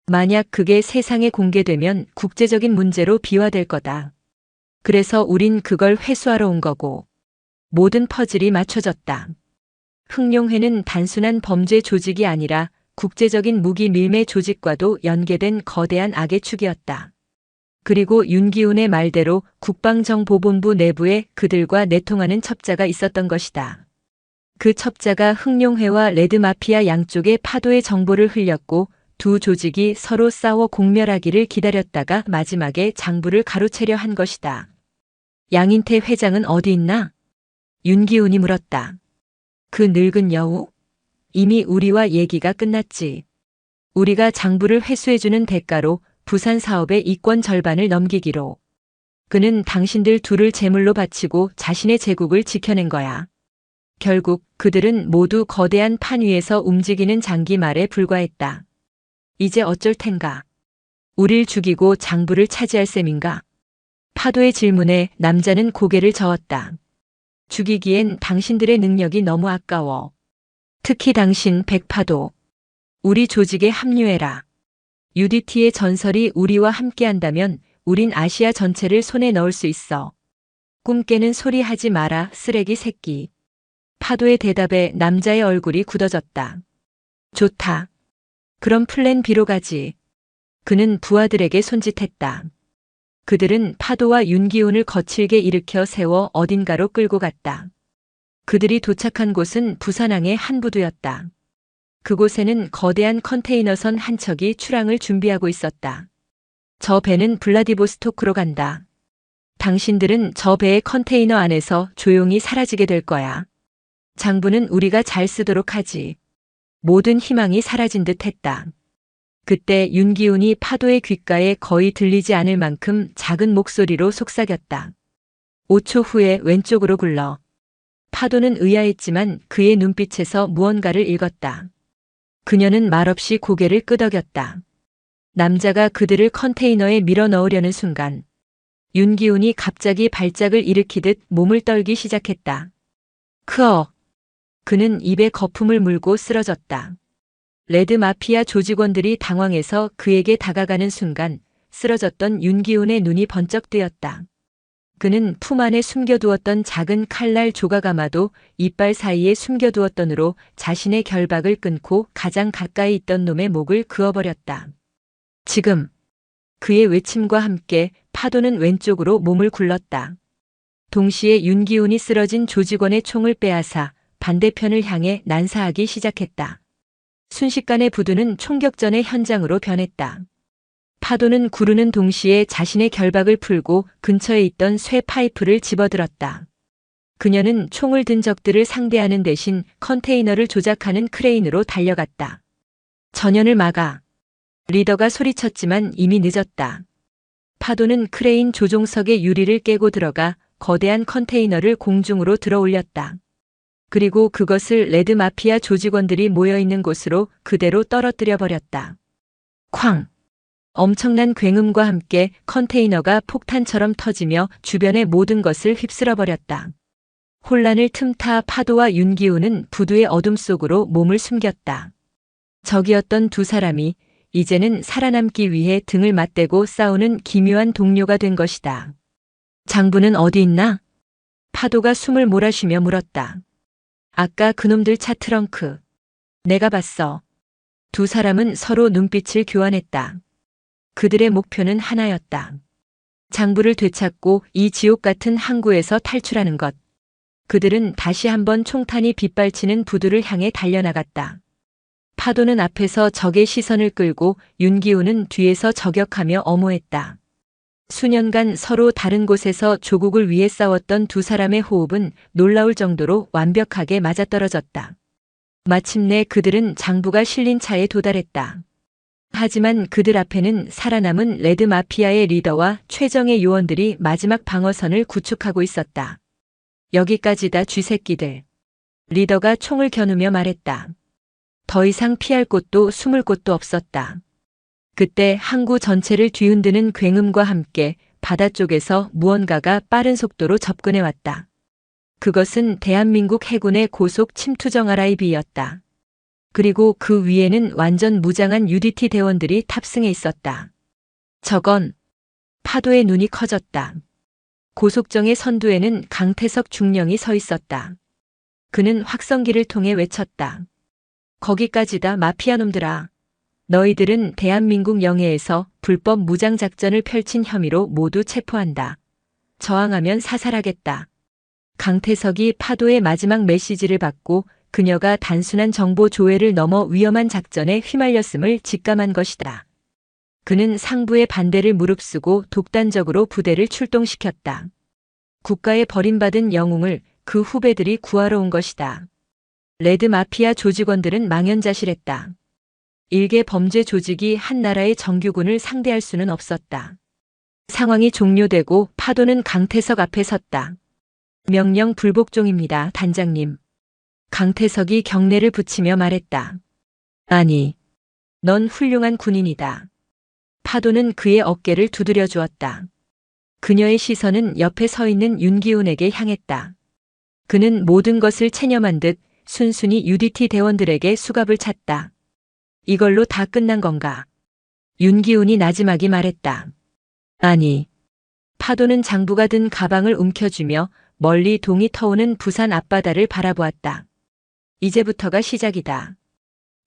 만약 그게 세상에 공개되면 국제적인 문제로 비화될 거다. 그래서 우린 그걸 회수하러 온 거고. 모든 퍼즐이 맞춰졌다. 흑룡회는 단순한 범죄 조직이 아니라 국제적인 무기 밀매 조직과도 연계된 거대한 악의 축이었다. 그리고 윤기훈의 말대로 국방정보본부 내부에 그들과 내통하는 첩자가 있었던 것이다. 그 첩자가 흑룡회와 레드마피아 양쪽의 파도의 정보를 흘렸고 두 조직이 서로 싸워 공멸하기를 기다렸다가 마지막에 장부를 가로채려 한 것이다. 양인태 회장은 어디 있나? 윤기훈이 물었다. 그 늙은 여우? 이미 우리와 얘기가 끝났지. 우리가 장부를 회수해주는 대가로 부산 사업의 이권 절반을 넘기기로. 그는 당신들 둘을 제물로 바치고 자신의 제국을 지켜낸 거야. 결국 그들은 모두 거대한 판 위에서 움직이는 장기말에 불과했다. 이제 어쩔 텐가? 우릴 죽이고 장부를 차지할 셈인가? 파도의 질문에 남자는 고개를 저었다. 죽이기엔 당신들의 능력이 너무 아까워. 특히 당신 백파도. 우리 조직에 합류해라. UDT의 전설이 우리와 함께한다면 우린 아시아 전체를 손에 넣을 수 있어. 꿈 깨는 소리 하지 마라, 쓰레기 새끼. 파도의 대답에 남자의 얼굴이 굳어졌다. 좋다. 그럼 플랜 B로 가지. 그는 부하들에게 손짓했다. 그들은 파도와 윤기훈을 거칠게 일으켜 세워 어딘가로 끌고 갔다. 그들이 도착한 곳은 부산항의 한 부두였다. 그곳에는 거대한 컨테이너선 한 척이 출항을 준비하고 있었다. 저 배는 블라디보스토크로 간다. 당신들은 저 배의 컨테이너 안에서 조용히 사라지게 될 거야. 장부는 우리가 잘 쓰도록 하지. 모든 희망이 사라진 듯 했다. 그때 윤기훈이 파도의 귓가에 거의 들리지 않을 만큼 작은 목소리로 속삭였다. 5초 후에 왼쪽으로 굴러. 파도는 의아했지만 그의 눈빛에서 무언가를 읽었다. 그녀는 말없이 고개를 끄덕였다. 남자가 그들을 컨테이너에 밀어 넣으려는 순간 윤기훈이 갑자기 발작을 일으키듯 몸을 떨기 시작했다. 크어. 그는 입에 거품을 물고 쓰러졌다. 레드 마피아 조직원들이 당황해서 그에게 다가가는 순간 쓰러졌던 윤기훈의 눈이 번쩍 뜨였다. 그는 품 안에 숨겨두었던 작은 칼날 조각 아마도 이빨 사이에 숨겨두었던으로 자신의 결박을 끊고 가장 가까이 있던 놈의 목을 그어버렸다. 지금. 그의 외침과 함께 파도는 왼쪽으로 몸을 굴렀다. 동시에 윤기훈이 쓰러진 조직원의 총을 빼앗아 반대편을 향해 난사하기 시작했다. 순식간에 부두는 총격전의 현장으로 변했다. 파도는 구르는 동시에 자신의 결박을 풀고 근처에 있던 쇠 파이프를 집어들었다. 그녀는 총을 든 적들을 상대하는 대신 컨테이너를 조작하는 크레인으로 달려갔다. 전연을 막아. 리더가 소리쳤지만 이미 늦었다. 파도는 크레인 조종석의 유리를 깨고 들어가 거대한 컨테이너를 공중으로 들어 올렸다. 그리고 그것을 레드 마피아 조직원들이 모여있는 곳으로 그대로 떨어뜨려 버렸다. 쾅! 엄청난 굉음과 함께 컨테이너가 폭탄처럼 터지며 주변의 모든 것을 휩쓸어 버렸다. 혼란을 틈타 파도와 윤기훈은 부두의 어둠 속으로 몸을 숨겼다. 적이었던 두 사람이 이제는 살아남기 위해 등을 맞대고 싸우는 기묘한 동료가 된 것이다. 장부는 어디 있나? 파도가 숨을 몰아쉬며 물었다. 아까 그놈들 차 트렁크. 내가 봤어. 두 사람은 서로 눈빛을 교환했다. 그들의 목표는 하나였다. 장부를 되찾고 이 지옥 같은 항구에서 탈출하는 것. 그들은 다시 한번 총탄이 빗발치는 부두를 향해 달려나갔다. 파도는 앞에서 적의 시선을 끌고 윤기훈은 뒤에서 저격하며 엄호했다. 수년간 서로 다른 곳에서 조국을 위해 싸웠던 두 사람의 호흡은 놀라울 정도로 완벽하게 맞아떨어졌다. 마침내 그들은 장부가 실린 차에 도달했다. 하지만 그들 앞에는 살아남은 레드 마피아의 리더와 최정예 요원들이 마지막 방어선을 구축하고 있었다. 여기까지다 쥐새끼들. 리더가 총을 겨누며 말했다. 더 이상 피할 곳도 숨을 곳도 없었다. 그때 항구 전체를 뒤흔드는 굉음과 함께 바다 쪽에서 무언가가 빠른 속도로 접근해 왔다. 그것은 대한민국 해군의 고속 침투정 RIB였다. 그리고 그 위에는 완전 무장한 UDT 대원들이 탑승해 있었다. 저건 파도의 눈이 커졌다. 고속정의 선두에는 강태석 중령이 서 있었다. 그는 확성기를 통해 외쳤다. 거기까지다 마피아 놈들아. 너희들은 대한민국 영해에서 불법 무장작전을 펼친 혐의로 모두 체포한다. 저항하면 사살하겠다. 강태석이 파도의 마지막 메시지를 받고 그녀가 단순한 정보 조회를 넘어 위험한 작전에 휘말렸음을 직감한 것이다. 그는 상부의 반대를 무릅쓰고 독단적으로 부대를 출동시켰다. 국가에 버림받은 영웅을 그 후배들이 구하러 온 것이다. 레드 마피아 조직원들은 망연자실했다. 일개 범죄 조직이 한 나라의 정규군을 상대할 수는 없었다. 상황이 종료되고 파도는 강태석 앞에 섰다. 명령 불복종입니다, 단장님. 강태석이 경례를 붙이며 말했다. 아니, 넌 훌륭한 군인이다. 파도는 그의 어깨를 두드려 주었다. 그녀의 시선은 옆에 서 있는 윤기훈에게 향했다. 그는 모든 것을 체념한 듯 순순히 UDT 대원들에게 수갑을 찼다. 이걸로 다 끝난 건가? 윤기훈이 나지막이 말했다. 아니. 파도는 장부가 든 가방을 움켜쥐며 멀리 동이 터오는 부산 앞바다를 바라보았다. 이제부터가 시작이다.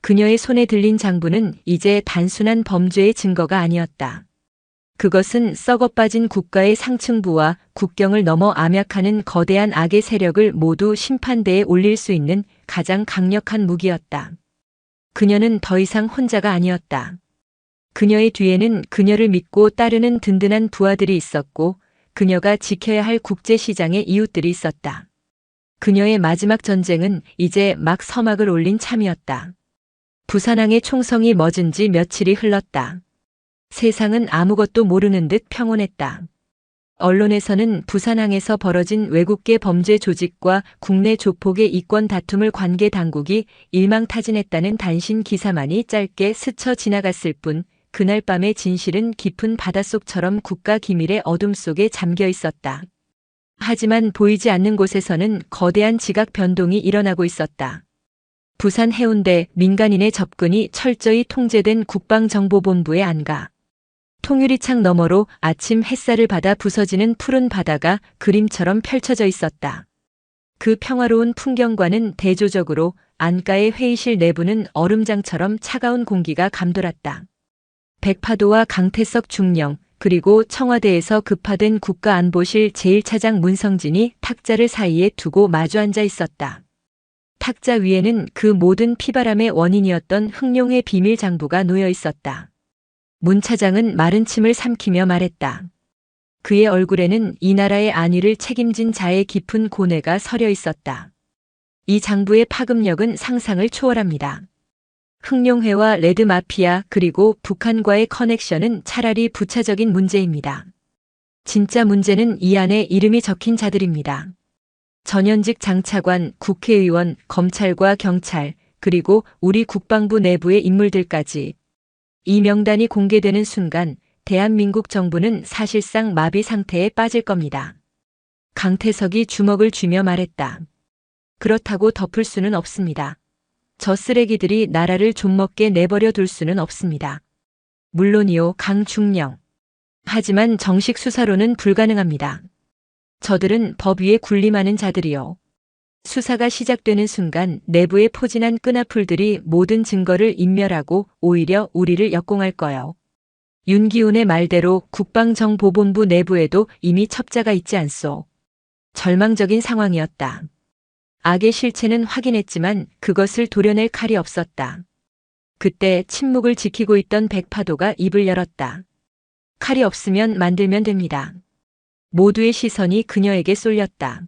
그녀의 손에 들린 장부는 이제 단순한 범죄의 증거가 아니었다. 그것은 썩어빠진 국가의 상층부와 국경을 넘어 암약하는 거대한 악의 세력을 모두 심판대에 올릴 수 있는 가장 강력한 무기였다. 그녀는 더 이상 혼자가 아니었다. 그녀의 뒤에는 그녀를 믿고 따르는 든든한 부하들이 있었고 그녀가 지켜야 할 국제시장의 이웃들이 있었다. 그녀의 마지막 전쟁은 이제 막 서막을 올린 참이었다. 부산항의 총성이 멎은 지 며칠이 흘렀다. 세상은 아무것도 모르는 듯 평온했다. 언론에서는 부산항에서 벌어진 외국계 범죄 조직과 국내 조폭의 이권 다툼을 관계 당국이 일망타진했다는 단신 기사만이 짧게 스쳐 지나갔을 뿐 그날 밤의 진실은 깊은 바닷속처럼 국가 기밀의 어둠 속에 잠겨 있었다. 하지만 보이지 않는 곳에서는 거대한 지각 변동이 일어나고 있었다. 부산 해운대 민간인의 접근이 철저히 통제된 국방정보본부의 안가. 통유리창 너머로 아침 햇살을 받아 부서지는 푸른 바다가 그림처럼 펼쳐져 있었다. 그 평화로운 풍경과는 대조적으로 안가의 회의실 내부는 얼음장처럼 차가운 공기가 감돌았다. 백파도와 강태석 중령, 그리고 청와대에서 급파된 국가안보실 제1차장 문성진이 탁자를 사이에 두고 마주 앉아 있었다. 탁자 위에는 그 모든 피바람의 원인이었던 흑룡의 비밀 장부가 놓여 있었다. 문 차장은 마른 침을 삼키며 말했다. 그의 얼굴에는 이 나라의 안위를 책임진 자의 깊은 고뇌가 서려 있었다. 이 장부의 파급력은 상상을 초월합니다. 흑룡회와 레드 마피아 그리고 북한과의 커넥션은 차라리 부차적인 문제입니다. 진짜 문제는 이 안에 이름이 적힌 자들입니다. 전현직 장차관, 국회의원, 검찰과 경찰, 그리고 우리 국방부 내부의 인물들까지. 이 명단이 공개되는 순간 대한민국 정부는 사실상 마비 상태에 빠질 겁니다. 강태석이 주먹을 쥐며 말했다. 그렇다고 덮을 수는 없습니다. 저 쓰레기들이 나라를 좀먹게 내버려 둘 수는 없습니다. 물론이요, 강중령. 하지만 정식 수사로는 불가능합니다. 저들은 법 위에 군림하는 자들이요. 수사가 시작되는 순간 내부에 포진한 끈아풀들이 모든 증거를 인멸하고 오히려 우리를 역공할 거요. 윤기훈의 말대로 국방정보본부 내부에도 이미 첩자가 있지 않소. 절망적인 상황이었다. 악의 실체는 확인했지만 그것을 도려낼 칼이 없었다. 그때 침묵을 지키고 있던 백파도가 입을 열었다. 칼이 없으면 만들면 됩니다. 모두의 시선이 그녀에게 쏠렸다.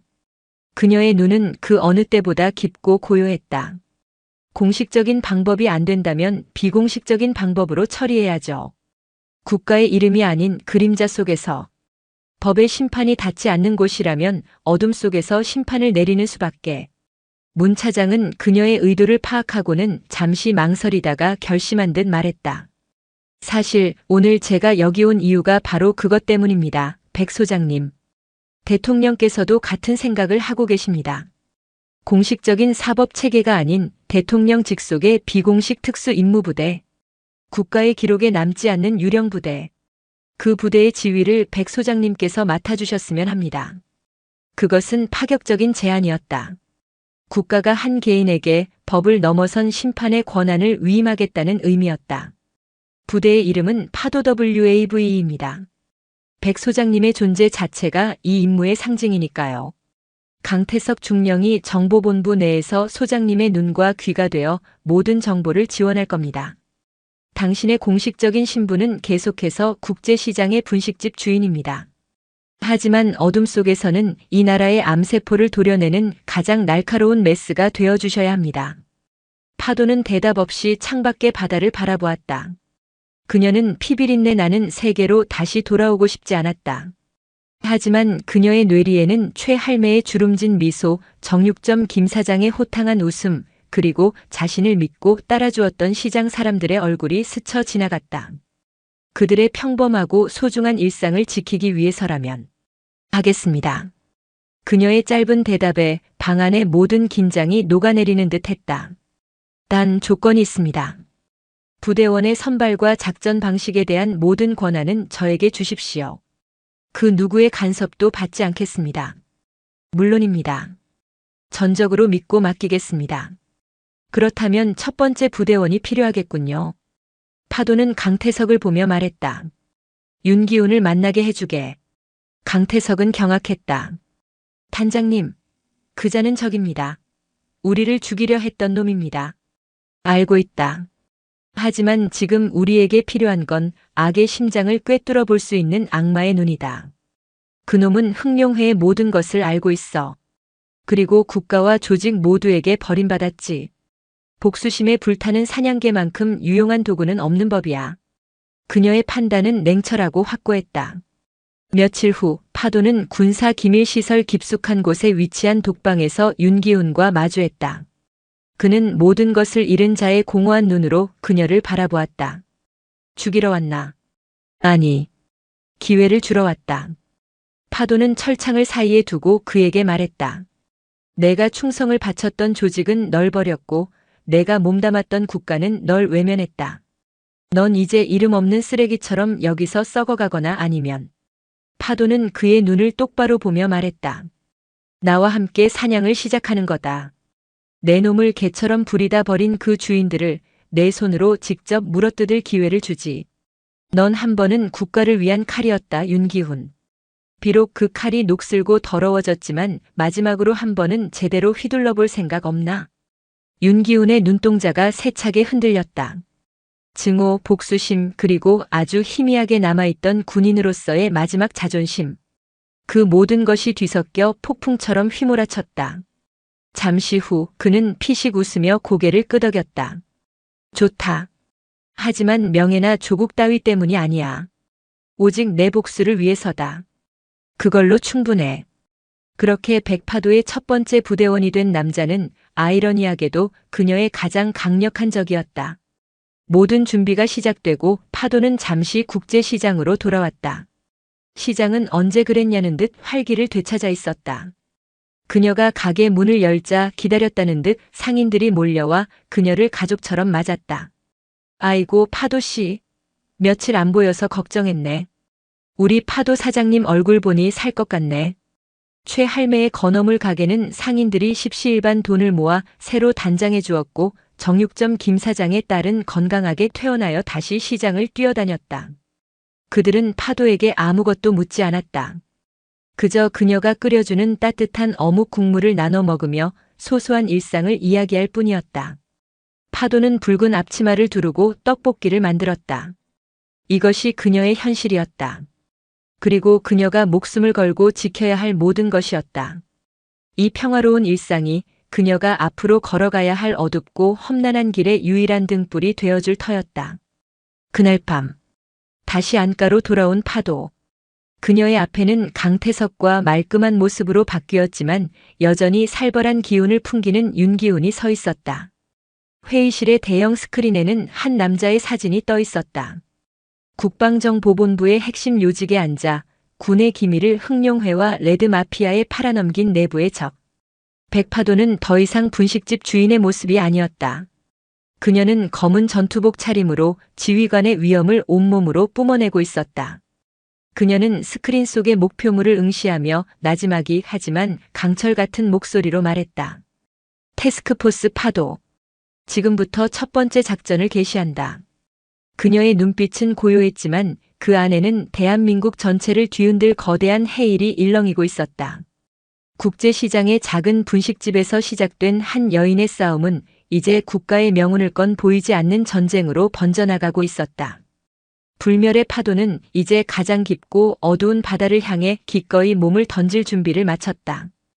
그녀의 눈은 그 어느 때보다 깊고 고요했다. 공식적인 방법이 안 된다면 비공식적인 방법으로 처리해야죠. 국가의 이름이 아닌 그림자 속에서, 법의 심판이 닿지 않는 곳이라면 어둠 속에서 심판을 내리는 수밖에. 문 차장은 그녀의 의도를 파악하고는 잠시 망설이다가 결심한 듯 말했다. 사실 오늘 제가 여기 온 이유가 바로 그것 때문입니다, 백 소장님. 대통령께서도 같은 생각을 하고 계십니다. 공식적인 사법 체계가 아닌 대통령 직속의 비공식 특수 임무부대, 국가의 기록에 남지 않는 유령 부대, 그 부대의 지휘를 백 소장님께서 맡아주셨으면 합니다. 그것은 파격적인 제안이었다. 국가가 한 개인에게 법을 넘어선 심판의 권한을 위임하겠다는 의미였다. 부대의 이름은 파도 WAVE입니다. 백 소장님의 존재 자체가 이 임무의 상징이니까요. 강태석 중령이 정보본부 내에서 소장님의 눈과 귀가 되어 모든 정보를 지원할 겁니다. 당신의 공식적인 신분은 계속해서 국제시장의 분식집 주인입니다. 하지만 어둠 속에서는 이 나라의 암세포를 도려내는 가장 날카로운 메스가 되어주셔야 합니다. 파도는 대답 없이 창밖의 바다를 바라보았다. 그녀는 피비린내 나는 세계로 다시 돌아오고 싶지 않았다. 하지만 그녀의 뇌리에는 최 할매의 주름진 미소, 정육점 김 사장의 호탕한 웃음, 그리고 자신을 믿고 따라주었던 시장 사람들의 얼굴이 스쳐 지나갔다. 그들의 평범하고 소중한 일상을 지키기 위해서라면 하겠습니다. 그녀의 짧은 대답에 방 안의 모든 긴장이 녹아내리는 듯 했다. 단 조건이 있습니다. 부대원의 선발과 작전 방식에 대한 모든 권한은 저에게 주십시오. 그 누구의 간섭도 받지 않겠습니다. 물론입니다. 전적으로 믿고 맡기겠습니다. 그렇다면 첫 번째 부대원이 필요하겠군요. 파도는 강태석을 보며 말했다. 윤기훈을 만나게 해주게. 강태석은 경악했다. 단장님, 그자는 적입니다. 우리를 죽이려 했던 놈입니다. 알고 있다. 하지만 지금 우리에게 필요한 건 악의 심장을 꿰뚫어 볼 수 있는 악마의 눈이다. 그놈은 흑룡회의 모든 것을 알고 있어. 그리고 국가와 조직 모두에게 버림받았지. 복수심에 불타는 사냥개만큼 유용한 도구는 없는 법이야. 그녀의 판단은 냉철하고 확고했다. 며칠 후 파도는 군사 기밀시설 깊숙한 곳에 위치한 독방에서 윤기훈과 마주했다. 그는 모든 것을 잃은 자의 공허한 눈으로 그녀를 바라보았다. 죽이러 왔나? 아니, 기회를 주러 왔다. 파도는 철창을 사이에 두고 그에게 말했다. 내가 충성을 바쳤던 조직은 널 버렸고 내가 몸담았던 국가는 널 외면했다. 넌 이제 이름 없는 쓰레기처럼 여기서 썩어가거나 아니면. 파도는 그의 눈을 똑바로 보며 말했다. 나와 함께 사냥을 시작하는 거다. 내 놈을 개처럼 부리다 버린 그 주인들을 내 손으로 직접 물어뜯을 기회를 주지. 넌 한 번은 국가를 위한 칼이었다, 윤기훈. 비록 그 칼이 녹슬고 더러워졌지만 마지막으로 한 번은 제대로 휘둘러 볼 생각 없나? 윤기훈의 눈동자가 세차게 흔들렸다. 증오, 복수심, 그리고 아주 희미하게 남아있던 군인으로서의 마지막 자존심. 그 모든 것이 뒤섞여 폭풍처럼 휘몰아쳤다. 잠시 후 그는 피식 웃으며 고개를 끄덕였다. 좋다. 하지만 명예나 조국 따위 때문이 아니야. 오직 내 복수를 위해서다. 그걸로 충분해. 그렇게 백파도의 첫 번째 부대원이 된 남자는 아이러니하게도 그녀의 가장 강력한 적이었다. 모든 준비가 시작되고 파도는 잠시 국제시장으로 돌아왔다. 시장은 언제 그랬냐는 듯 활기를 되찾아 있었다. 그녀가 가게 문을 열자 기다렸다는 듯 상인들이 몰려와 그녀를 가족처럼 맞았다. 아이고 파도씨, 며칠 안 보여서 걱정했네. 우리 파도 사장님 얼굴 보니 살 것 같네. 최 할매의 건어물 가게는 상인들이 십시일반 돈을 모아 새로 단장해 주었고 정육점 김 사장의 딸은 건강하게 퇴원하여 다시 시장을 뛰어다녔다. 그들은 파도에게 아무것도 묻지 않았다. 그저 그녀가 끓여주는 따뜻한 어묵 국물을 나눠 먹으며 소소한 일상을 이야기할 뿐이었다. 파도는 붉은 앞치마를 두르고 떡볶이를 만들었다. 이것이 그녀의 현실이었다. 그리고 그녀가 목숨을 걸고 지켜야 할 모든 것이었다. 이 평화로운 일상이 그녀가 앞으로 걸어가야 할 어둡고 험난한 길의 유일한 등불이 되어줄 터였다. 그날 밤, 다시 안가로 돌아온 파도. 그녀의 앞에는 강태석과 말끔한 모습으로 바뀌었지만 여전히 살벌한 기운을 풍기는 윤기훈이 서 있었다. 회의실의 대형 스크린에는 한 남자의 사진이 떠 있었다. 국방정보본부의 핵심 요직에 앉아 군의 기밀을 흑룡회와 레드마피아에 팔아넘긴 내부의 적. 백파도는 더 이상 분식집 주인의 모습이 아니었다. 그녀는 검은 전투복 차림으로 지휘관의 위엄을 온몸으로 뿜어내고 있었다. 그녀는 스크린 속의 목표물을 응시하며 나지막이 하지만 강철 같은 목소리로 말했다. 태스크포스 파도. 지금부터 첫 번째 작전을 개시한다. 그녀의 눈빛은 고요했지만 그 안에는 대한민국 전체를 뒤흔들 거대한 해일이 일렁이고 있었다. 국제시장의 작은 분식집에서 시작된 한 여인의 싸움은 이제 국가의 명운을 건 보이지 않는 전쟁으로 번져나가고 있었다. 불멸의 파도는 이제 가장 깊고 어두운 바다를 향해 기꺼이 몸을 던질 준비를 마쳤다.